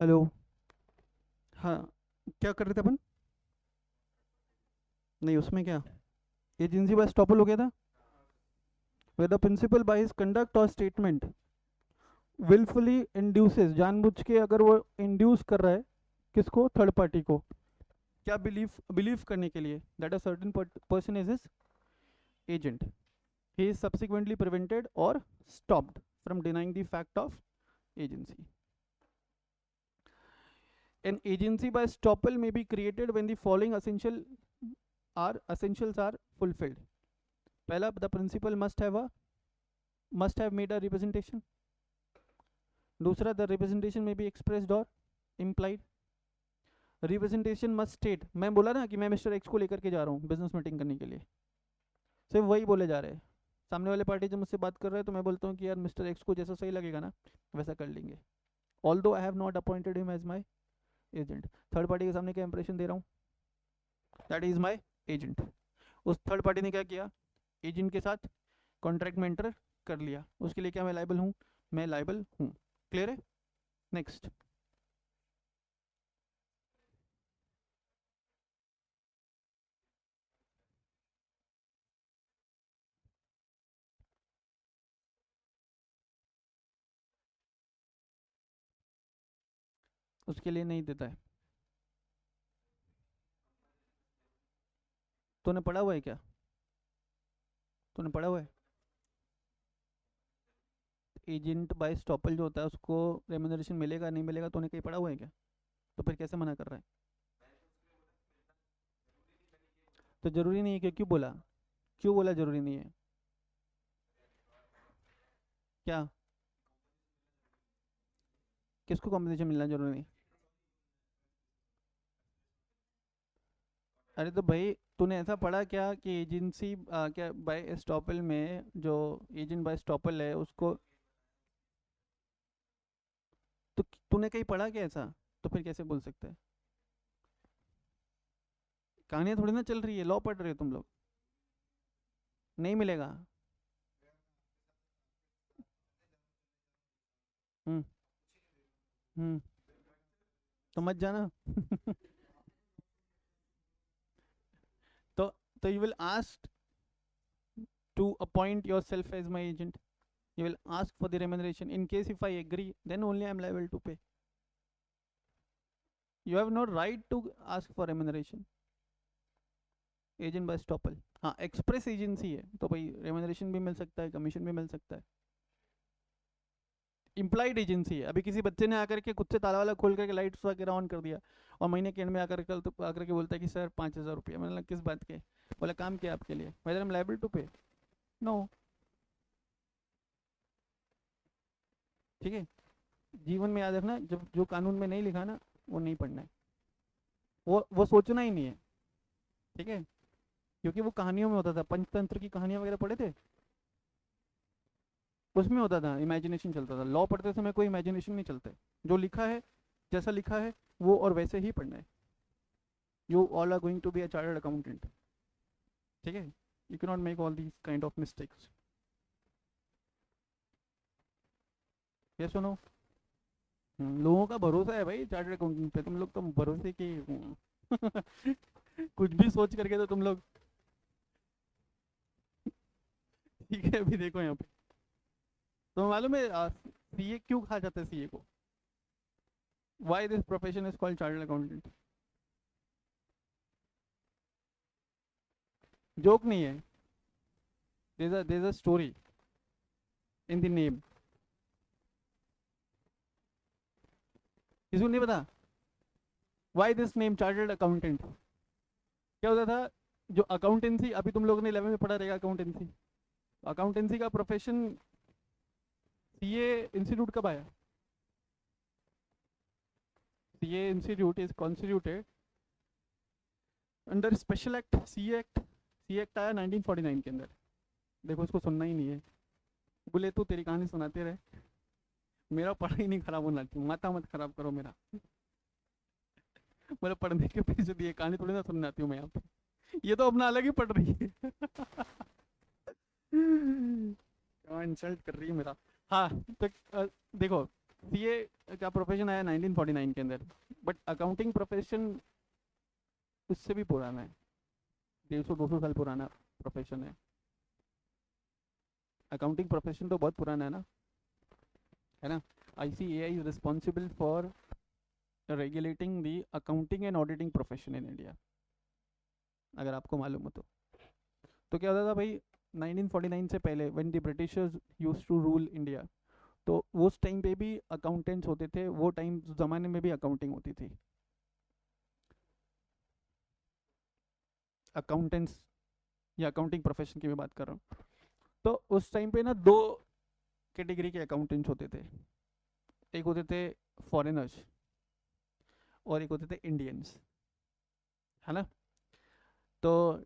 Hello. हाँ, क्या कर रहे थे अपन? नहीं, उसमें क्या एजेंसी बाय स्टॉपल हो गया था। where the principal by his conduct or statement willfully induces, जानबूझ के अगर वो इंड्यूस कर रहा है किसको, थर्ड पार्टी को, क्या बिलीव बिलीव करने के लिए that a certain person is his agent, he is subsequently prevented or stopped from denying the fact of agency. An agency by estoppel may be created when the following essentials are fulfilled. पहला, the principal must have made a representation. दूसरा, the representation may be expressed or implied. Representation must state, मैं बोला ना कि मैं mister X को लेकर के जा रहा हूँ बिजनेस मीटिंग करने के लिए, सिर्फ वही बोले जा रहे हैं। सामने वाले पार्टी जब मुझसे बात कर रहे हैं तो मैं बोलता हूँ कि यार मिस्टर एक्स को जैसा सही लगेगा ना वैसा कर लेंगे, although I have not appointed him as my agent. Third party के सामने क्या इंप्रेशन दे रहा हूँ, दैट इज माई एजेंट। उस थर्ड पार्टी ने क्या किया, एजेंट के साथ कॉन्ट्रैक्ट में एंटर कर लिया, उसके लिए क्या मैं लाइबल हूँ, मैं लाइबल हूँ। क्लियर है? नेक्स्ट। उसके लिए नहीं देता है। तूने पढ़ा हुआ है क्या? तूने पढ़ा हुआ है? एजेंट बाय स्टॉपल जो होता है उसको रेम्यूनरेशन मिलेगा नहीं मिलेगा, तूने कहीं पढ़ा हुआ है क्या? तो फिर कैसे मना कर रहा है? तो जरूरी नहीं है कि, क्यों बोला, क्यों बोला जरूरी नहीं है? क्या? किसको कॉम्पनसेशन मिलना जरूरी नहीं? अरे तो भाई तूने ऐसा पढ़ा क्या कि एजेंसी क्या बाय स्टॉपल में जो एजेंट बाय स्टॉपल है उसको, तो तूने कहीं पढ़ा क्या ऐसा? तो फिर कैसे बोल सकता है? कहानियां थोड़ी ना चल रही है, लॉ पढ़ रहे हो तुम लोग। नहीं मिलेगा। हम्म। हम्म। तो मत जाना। तो तो you will ask to appoint yourself as my agent. You will ask for the remuneration. In case if I agree, then only I am liable to pay. You have no right to ask for remuneration. Agent by estoppel, हाँ express agency है तो भाई remuneration भी मिल सकता है, commission भी मिल सकता है। इम्प्लाइड एजेंसी है, अभी किसी बच्चे ने आकर के खुद से ताला वाला खोल करके लाइट्स वगैरह ऑन कर दिया और महीने के एंड में आकर के बोलता है कि सर 5,000 रुपया, मतलब किस बात के, बोला काम किया आपके लिए, whether I am liable to pay? No. ठीक है, जीवन में याद रखना, जब जो कानून में नहीं लिखा ना वो नहीं पढ़ना है, वो सोचना ही नहीं है। ठीक है, क्योंकि वो कहानियों में होता था, पंचतंत्र की कहानियां वगैरह पढ़े थे, उसमें होता था, इमेजिनेशन चलता था। लॉ पढ़ते समय कोई इमेजिनेशन नहीं चलता है, जो लिखा है, जैसा लिखा है वो और वैसे ही पढ़ना है। You all are going to be a chartered accountant. ठीक है, you can not make all these kind of mistakes. ये सुनो, लोगों का भरोसा है भाई चार्टर्ड अकाउंटेंट पे, तुम लोग तो भरोसे की कुछ भी सोच करके तो तुम लोग। ठीक है, अभी देखो यहाँ पे, तो मालूम है सीए क्यों कहा जाता है, सीए को, why this profession is called chartered accountant? Joke नहीं है, there is a story in the name. किसी को नहीं पता why this name chartered accountant? क्या होता था, जो अकाउंटेंसी, अभी तुम लोगों ने 11 में पढ़ा रहेगा अकाउंटेंसी, अकाउंटेंसी का प्रोफेशन सीए इंस्टीट्यूट कब आया? CA institute is constituted under special act, CA act. CA act आया 1949 के अंदर। देखो इसको सुनना ही नहीं है, बोले तू तेरी कहानी सुनाते रहे, मेरा पढ़ाई नहीं खराब होना चाहिए, माथा मत खराब करो मेरा। मेरा पढ़ने के पीछे दिए कहानी थोड़ी ना सुनना आती हूँ मैं यहाँ पे, ये तो अपना अलग ही पढ़ रही है। क्या इंसल्ट कर रही है मेरा। हाँ, तो देखो सीए क्या प्रोफेशन आया 1949 के अंदर, बट अकाउंटिंग प्रोफेशन उससे भी पुराना है, 150-200 साल पुराना प्रोफेशन है। अकाउंटिंग प्रोफेशन तो बहुत पुराना है ना। ICAI is responsible for regulating the accounting and auditing profession in India, अगर आपको मालूम हो तो क्या होता था भाई 1949 से पहले when the Britishers used to rule India, तो उस टाइम पे भी अकाउंटेंट्स होते थे, वो टाइम ज़माने में भी अकाउंटिंग होती थी। अकाउंटेंट्स या अकाउंटिंग प्रोफेशन की मैं बात कर रहा हूँ। तो उस टाइम पे ना दो कैटेगरी के अकाउंटेंट्स होते थे, एक होते थे फॉरेनर्स और एक होते थे इंडियंस, है ना। तो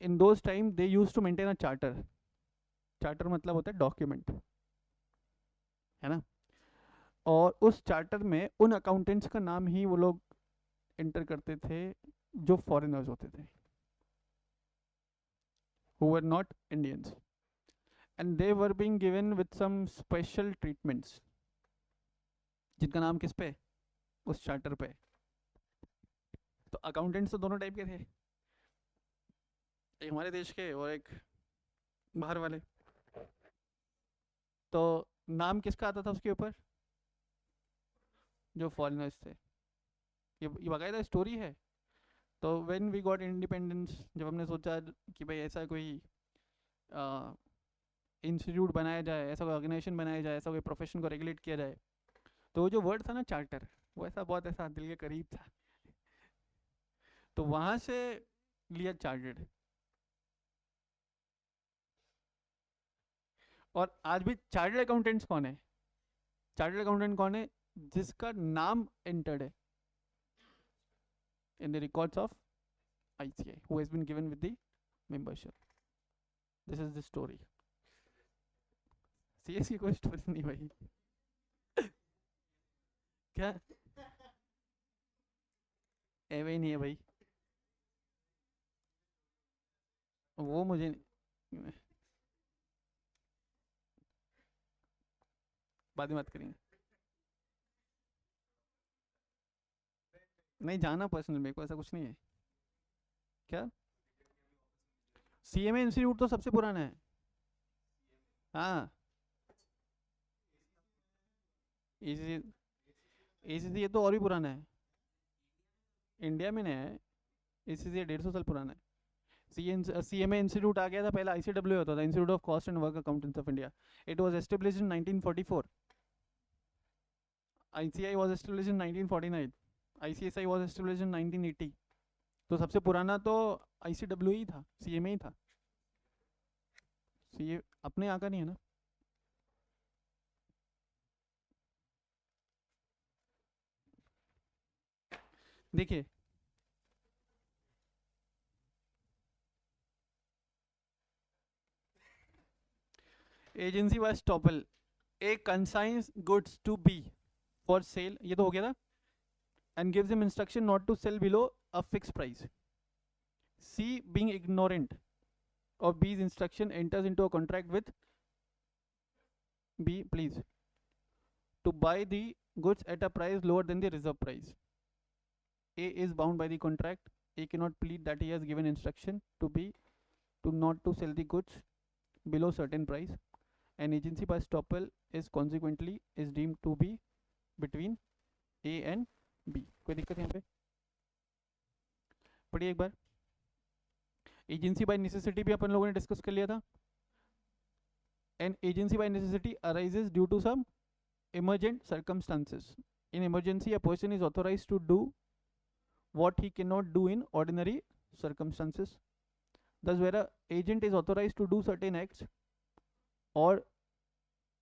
in those time they use to maintain a charter, charter मतलब होता है डॉक्यूमेंट, है ना। और उस चार्टर में उन अकाउंटेंट्स का नाम ही वो लोग एंटर करते थे जो फॉरेनर्स होते थे, who were not Indians, and they were being given with some special treatments, जिनका नाम किस पे, उस चार्टर पे। तो अकाउंटेंट्स तो दोनों टाइप के थे, एक हमारे देश के और एक बाहर वाले। तो नाम किसका आता था उसके ऊपर, जो फॉरेनर्स थे। ये बाकायदा स्टोरी है। तो व्हेन वी गॉट इंडिपेंडेंस, जब हमने सोचा कि भाई ऐसा कोई इंस्टीट्यूट बनाया जाए, ऐसा कोई ऑर्गेनाइजेशन बनाया जाए, ऐसा कोई प्रोफेशन को रेगुलेट किया जाए, तो वो जो वर्ड था ना चार्टर, वो ऐसा बहुत ऐसा दिल के करीब था, तो वहाँ से लिया चार्टर्ड। और आज भी चार्टर्ड अकाउंटेंट्स कौन है, चार्टर्ड अकाउंटेंट कौन है, जिसका नाम एंटर्ड है in the records of ICAI, who has been given with the membership. This is the story. CS की कोई स्टोरी नहीं भाई। क्या एवे ही नहीं है भाई, वो मुझे बाद में बात करेंगे। नहीं जाना पर्सनल, मेरे को ऐसा कुछ नहीं है। क्या CMA इंस्टीट्यूट तो सबसे पुराना है। हाँ ACCA तो और भी पुराना है, इंडिया में नहीं है। ACCA 150 साल पुराना है। CMA इंस्टीट्यूट आ गया था, पहले ICW होता था, institute of cost and work accountants of India. It was established in 1944। ICAI was established in 1949, ICSI was established in 1980। तो सबसे पुराना तो ICW ही था, CMA ही था। CA अपने यहाँ का नहीं है ना। देखिए agency by estoppel, a consigns goods to be for sale, ये तो हो गया था, and gives him instruction not to sell below a fixed price. C, being ignorant of B's instruction, enters into a contract with B, please, to buy the goods at a price lower than the reserve price. A is bound by the contract. A cannot plead that he has given instruction to B to not to sell the goods below certain price. An agency by estoppel is consequently is deemed to be between A and B. कोई दिक्कत यहाँ पे? पढ़िए एक बार। Agency by necessity भी अपन लोगों ने discuss कर लिया था। An agency by necessity arises due to some emergent circumstances. In emergency, a person is authorized to do what he cannot do in ordinary circumstances. Thus, where an agent is authorized to do certain acts, or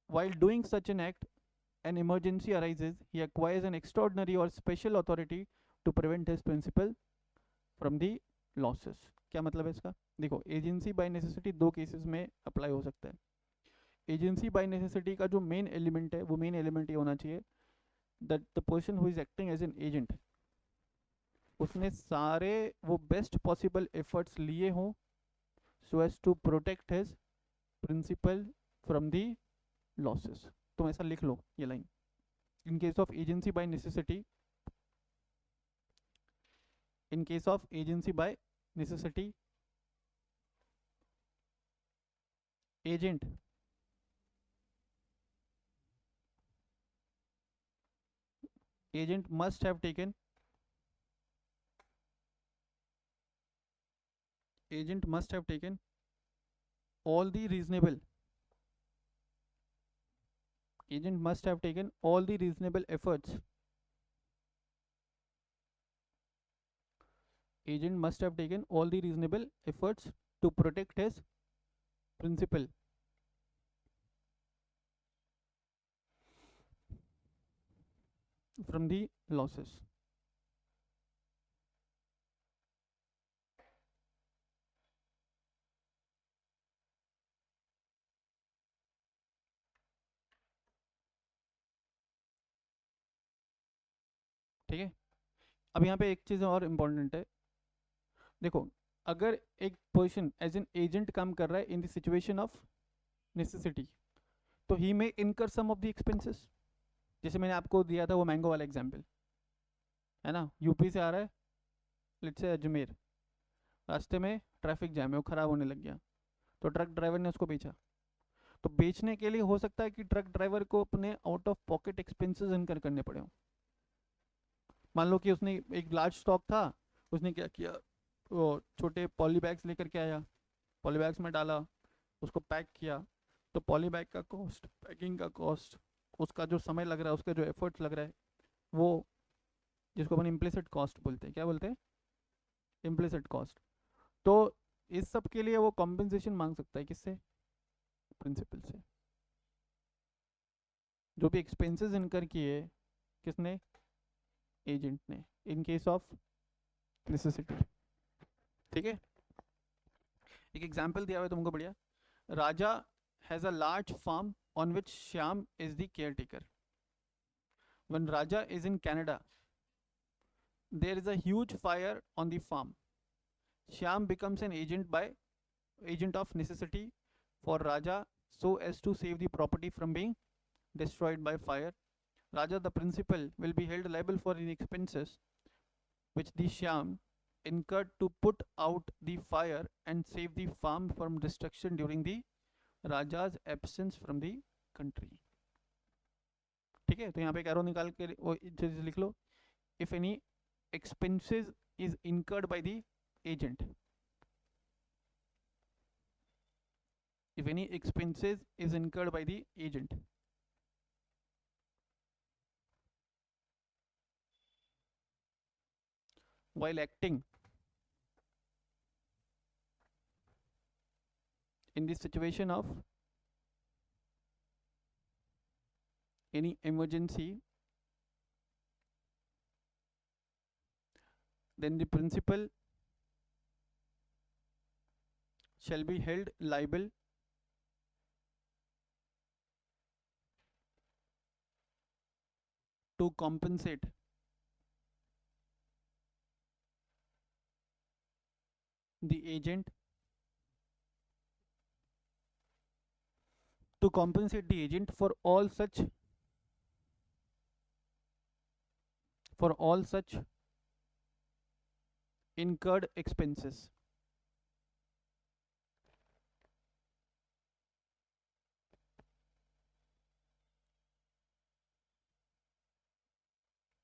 while doing such an act, an emergency arises, he acquires an extraordinary or special authority to prevent his principal from the losses. क्या मतलब है इसका? देखो agency by necessity दो cases में apply हो सकता है। एजेंसी बाय नेसेसिटी का जो मेन एलिमेंट है, वो मेन एलिमेंट ये होना चाहिए that the person who is acting as an agent, उसने सारे वो बेस्ट पॉसिबल एफर्ट्स लिए हों so as to protect his principal from the losses. तुम ऐसा लिख लो ये line, in case of agency by necessity, in case of agency by necessity, agent must have taken, agent must have taken all the reasonable, agent must have taken all the reasonable efforts, agent must have taken all the reasonable efforts to protect his principal from the losses. ठीक है, अब यहाँ पे एक चीज़ और important है, देखो अगर एक पर्सन एज एन एजेंट काम कर रहा है in the situation of necessity, तो ही मे इनकर सम ऑफ द एक्सपेंसेस, जैसे मैंने आपको दिया था वो मैंगो वाला एग्जांपल है ना, यूपी से आ रहा है लेट्स से अजमेर, रास्ते में ट्रैफिक जैम है, वो ख़राब होने लग गया, तो ट्रक ड्राइवर ने उसको बेचा, तो बेचने के लिए हो सकता है कि ट्रक ड्राइवर को अपने आउट ऑफ पॉकेट एक्सपेंसेस इनकर करने पड़े हों। मान लो कि उसने एक लार्ज स्टॉक था, उसने क्या किया, वो छोटे पॉली बैग्स लेकर के आया, पॉली बैग्स में डाला, उसको पैक किया, तो पॉली बैग का कॉस्ट, पैकिंग का कॉस्ट, उसका जो समय लग रहा है, उसका जो एफर्ट्स लग रहा है, वो जिसको अपन इम्प्लिसिट कॉस्ट बोलते हैं, क्या बोलते हैं, इम्प्लिसिट कॉस्ट, तो इस सब के लिए वो कॉम्पेंसेशन मांग सकता है, किससे, प्रिंसिपल से, जो भी एक्सपेंसेस इनकर किए किसने, एजेंट ने, इन केस ऑफ नेसेसिटी। ठीक है, एक एग्जांपल दिया हुआ है तुमको बढ़िया, Raja has a large farm on which Shyam is the caretaker. When Raja is in Canada, there is a huge fire on the farm, Shyam becomes an agent of necessity for Raja so as to save the property from being destroyed by fire. Raja the principal will be held liable for any expenses which the Shyam incurred to put out the fire and save the farm from destruction during the Raja's absence from the country. ठीक है, तो यहाँ पे Cairo निकाल के वो चीज लिख लो, if any expenses is incurred by the agent, if any expenses is incurred by the agent, while acting in the situation of any emergency, then the principal shall be held liable to compensate the agent, to compensate the agent for all such incurred expenses.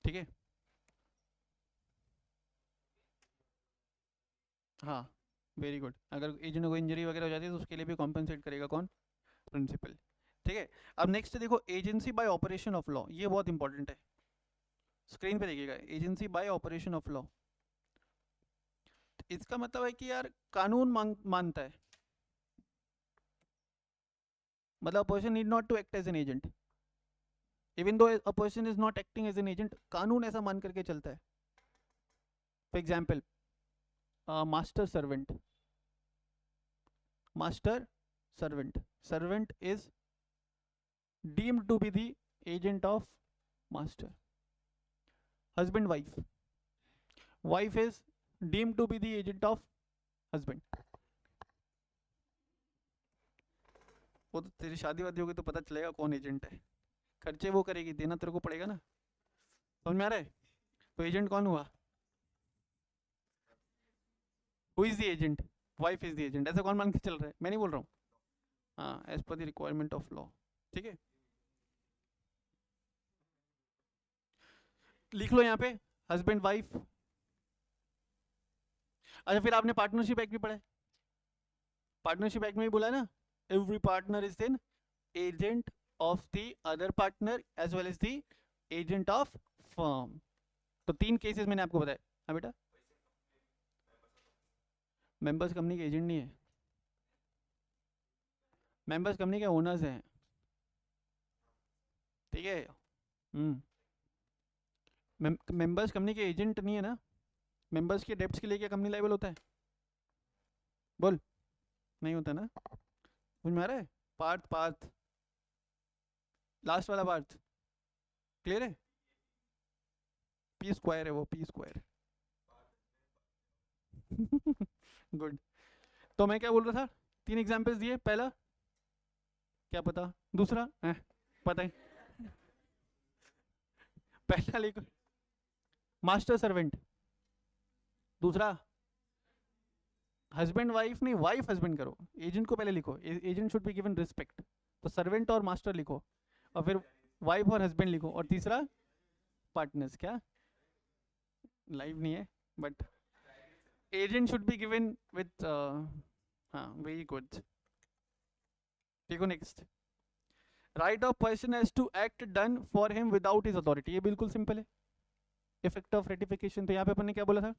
ठीक है, हाँ very good, अगर agent को injury वगैरह हो जाती है तो उसके लिए भी कॉम्पेंसेट करेगा कौन, प्रिंसिपल। ठीक है, अब नेक्स्ट देखो agency by operation of law, ये बहुत इंपॉर्टेंट है, स्क्रीन पे देखिएगा, agency by operation of law, इसका मतलब है कि यार कानून मानता है, मतलब person need not to act as an agent, even though a person is not acting as an agent, कानून ऐसा मान करके चलता है। For example master servant, servant is deemed to be the agent of master. Husband wife is deemed to be the agent of husband. वो तो तेरी शादी वादी होगी तो पता चलेगा कौन एजेंट है, खर्चे वो करेगी, देना तेरे को पड़ेगा ना। समझ में आ रहा है? तो एजेंट कौन हुआ? Who is the agent? Wife is the agent. ऐसा कौन मान के चल रहा है? मैं नहीं बोल रहा हूँ। हाँ, as per the requirement of law. ठीक है, लिख लो यहाँ पे हस्बैंड वाइफ। अच्छा, फिर आपने पार्टनरशिप एक्ट भी पढ़ा है। पार्टनरशिप एक्ट में भी बोला है ना, every partner is then agent of the other partner as well as the agent of firm. तो 3 केसेस मैंने आपको बताया। हाँ बेटा, मेंबर्स कंपनी के एजेंट नहीं है, मेंबर्स कंपनी के ओनर्स हैं। ठीक है। मेंबर्स कंपनी के एजेंट नहीं है ना। मेंबर्स के डेब्ट्स के लिए क्या कंपनी लायबल होता है? बोल। नहीं होता ना। समझ में आ रहा है? पार्थ पार्थ, लास्ट वाला पार्थ क्लियर है? पी स्क्वायर है वो, पी स्क्वायर। गुड। तो मैं क्या बोल रहा था, 3 एग्जांपल्स दिए। पहला क्या पता, दूसरा पता ही। पहला लिखो मास्टर सर्वेंट, दूसरा हस्बैंड वाइफ नहीं, वाइफ हस्बैंड करो, एजेंट को पहले लिखो, agent should be given respect. तो सर्वेंट और मास्टर लिखो, और फिर वाइफ और हस्बैंड लिखो, और तीसरा पार्टनर्स। क्या लाइव नहीं है, but agent should be given with हाँ, वेरी गुड। देखो next, right of person has to act done for him without his authority. ये बिल्कुल सिंपल है। इफेक्ट ऑफ रेटिफिकेशन, तो यहाँ पे अपन ने क्या बोला था?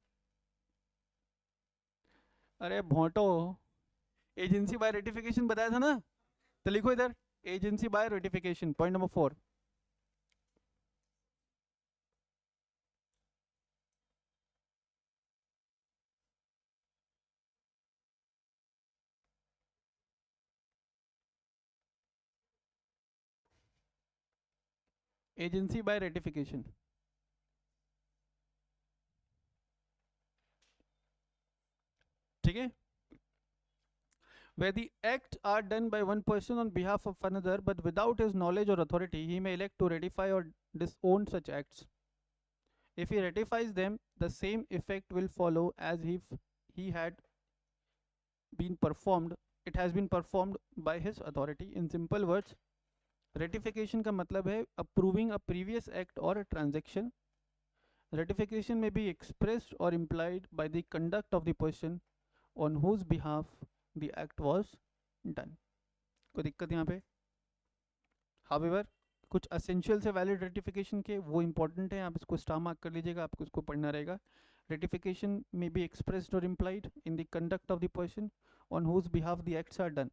अरे भोंटो, एजेंसी बाय रेटिफिकेशन बताया था ना। तो लिखो इधर, agency by ratification, point number 4। Agency by ratification, ठीक है। Where the acts are done by one person on behalf of another, but without his knowledge or authority, he may elect to ratify or disown such acts. If he ratifies them, the same effect will follow as if he had been performed. It has been performed by his authority. In simple words, ratification का मतलब है approving a previous act or a transaction. Ratification may be expressed or implied by the conduct of the person on whose behalf the act was done. कोई दिक्कत यहाँ पे? However कुछ essential से valid ratification के वो इंपॉर्टेंट है, आप इसको स्टार मार्क कर लीजिएगा, आपको इसको पढ़ना रहेगा। रेटिफिकेशन में बी एक्सप्रेस्ड और implied in the conduct of the person on whose behalf the acts are done.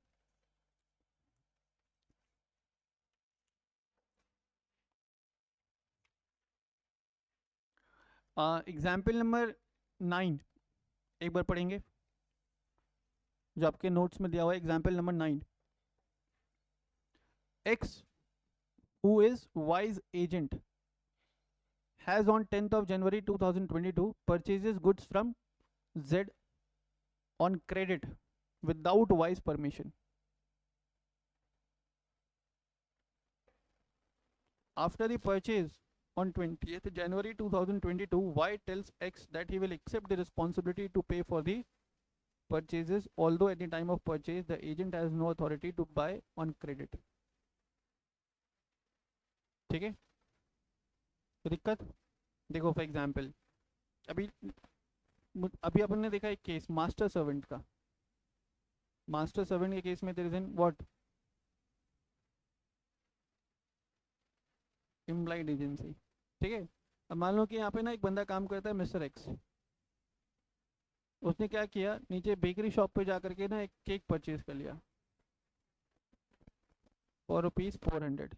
Example number 9 एक बार पढ़ेंगे, जो आपके नोट्स में दिया हुआ है। Example number 9, x who is Y's agent has on 10th of January 2022 purchases goods from Z on credit without Y's permission. After the purchase on 20th January 2022, Y tells X that he will accept the responsibility to pay for the purchases, although at the time of purchase the agent has no authority to buy on credit. ठीक है, तो दिक्कत देखो। For example, अभी अभी अपन ने देखा एक केस मास्टर सर्वेंट का। मास्टर सर्वेंट के केस में there is an what, implied agency. ठीक है, अब मान लो कि यहाँ पे ना एक बंदा काम करता है, मिस्टर एक्स। उसने क्या किया, नीचे बेकरी शॉप पे जा करके ना एक केक परचेज कर लिया फॉर ₹400।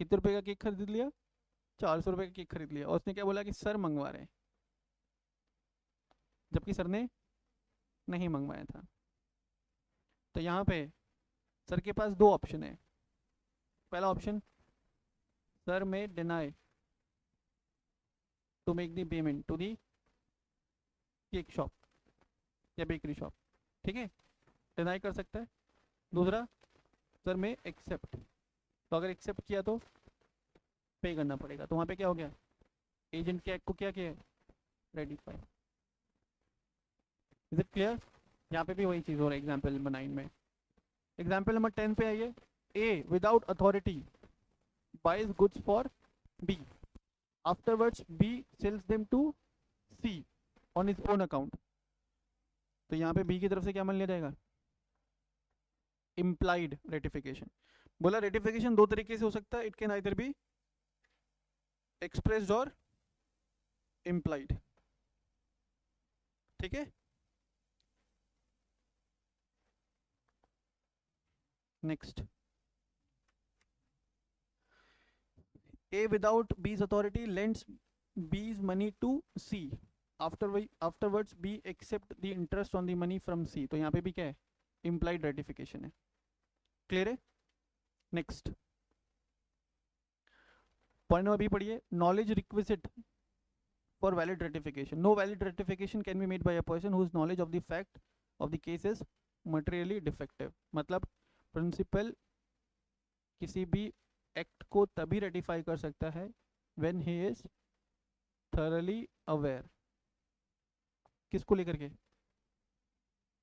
कितने रुपए का केक खरीद लिया? 400 रुपए का केक खरीद लिया। और उसने क्या बोला कि सर मंगवा रहे हैं, जबकि सर ने नहीं मंगवाया था। तो यहाँ पे सर के पास 2 ऑप्शन है। पहला ऑप्शन, सर में deny to make the payment to the cake shop या बेकरी शॉप। ठीक है, डिनाई कर सकता है। दूसरा, सर में एक्सेप्ट तो अगर एक्सेप्ट किया तो पे करना पड़ेगा, तो वहाँ पे क्या हो गया, एजेंट के एक्ट को क्या किया, रेटिफाई। Is it clear? यहाँ पे भी वही चीज़ हो रहा है एग्जाम्पल नंबर 9 में। एग्जाम्पल नंबर 10 पे आइए। A without authority buys goods for B, afterwards B sells them to C on his own account. तो यहाँ पे बी की तरफ से क्या मान लिया जाएगा, इम्प्लाइड रेटिफिकेशन। बोला रेटिफिकेशन दो तरीके से हो सकता है, it can either B expressed और इम्प्लाइड। ठीक है, next. A without B's authority lends B's money to C. Afterwards B accept the interest on the money from C. तो यहाँ पे भी क्या है, implied ratification है। क्लियर है? नेक्स्ट पॉइंट नंबर बी पढ़िए। Knowledge requisite for valid ratification. No valid ratification can be made by a person whose knowledge of the fact of the case is materially defective. मतलब principal किसी भी act को तभी ratify कर सकता है when he is thoroughly aware. किसको लेकर के,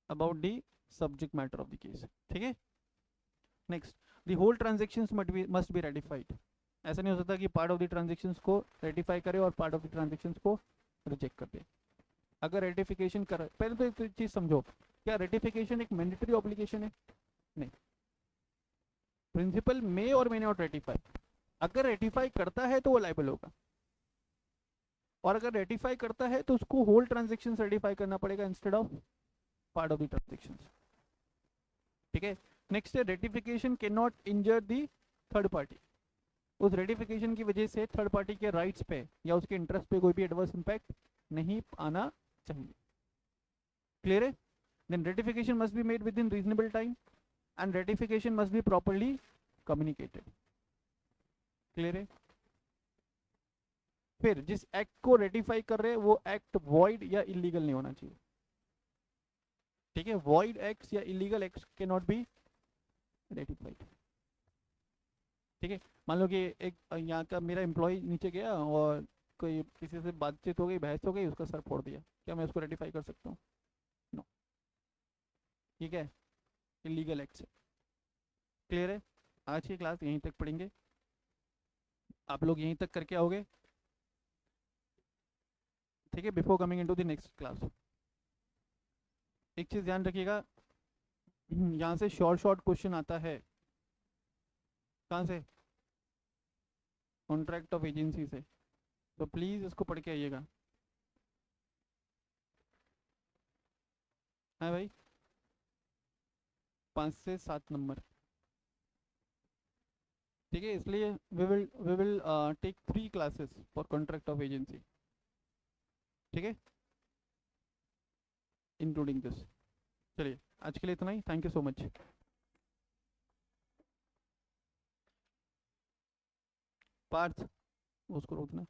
about the subject matter of the case. ठीक है, next. The whole transactions must be ratified. ऐसा नहीं हो सकता कि पार्ट ऑफ द ट्रांजेक्शंस को रेटिफाई करे और पार्ट ऑफ द ट्रांजेक्शंस को रिजेक्ट कर दे। अगर रेटिफिकेशन कर, पहले तो एक चीज समझो, क्या रेटिफिकेशन एक मैंडेटरी ऑब्लिगेशन है? नहीं। प्रिंसिपल मे और मे नॉट रेटिफाई। अगर रेटिफाई करता है तो वो लायबल होगा, और अगर रेटिफाई करता है तो उसको होल ट्रांजेक्शन रेटिफाई करना पड़ेगा instead of part of the transaction. ठीक है, नेक्स्ट है ratification can not injure the third party. उस रेटिफिकेशन की वजह से थर्ड पार्टी के राइट्स पे या उसके इंटरेस्ट पे कोई भी एडवर्स इंपैक्ट नहीं आना चाहिए। क्लियर है? Then ratification must be made within reasonable time and ratification must be properly communicated. Clear है? फिर जिस एक्ट को रेटिफाई कर रहे हैं वो एक्ट वॉइड या इलीगल नहीं होना चाहिए। ठीक है, वॉइड एक्ट्स या illegal acts can not be ratified. ठीक है, मान लो कि एक यहाँ का मेरा एम्प्लॉय नीचे गया और कोई किसी से बातचीत हो गई, बहस हो गई, उसका सर फोड़ दिया, क्या मैं उसको रेटिफाई कर सकता हूँ? नो। ठीक है, इलीगल एक्ट है। क्लियर है? आज की क्लास यहीं तक पढ़ेंगे, आप लोग यहीं तक करके आओगे। ठीक है, before coming into the next class एक चीज ध्यान रखिएगा, यहाँ से शॉर्ट क्वेश्चन आता है। कहाँ से? कॉन्ट्रैक्ट ऑफ एजेंसी से। तो प्लीज इसको पढ़ के आइएगा। है भाई, 5 से 7 नंबर। ठीक है, इसलिए we will take 3 classes for contract of agency. ठीक है, इंक्लूडिंग दिस। चलिए आज के लिए इतना ही, thank you so much. Parth उसको रोकना।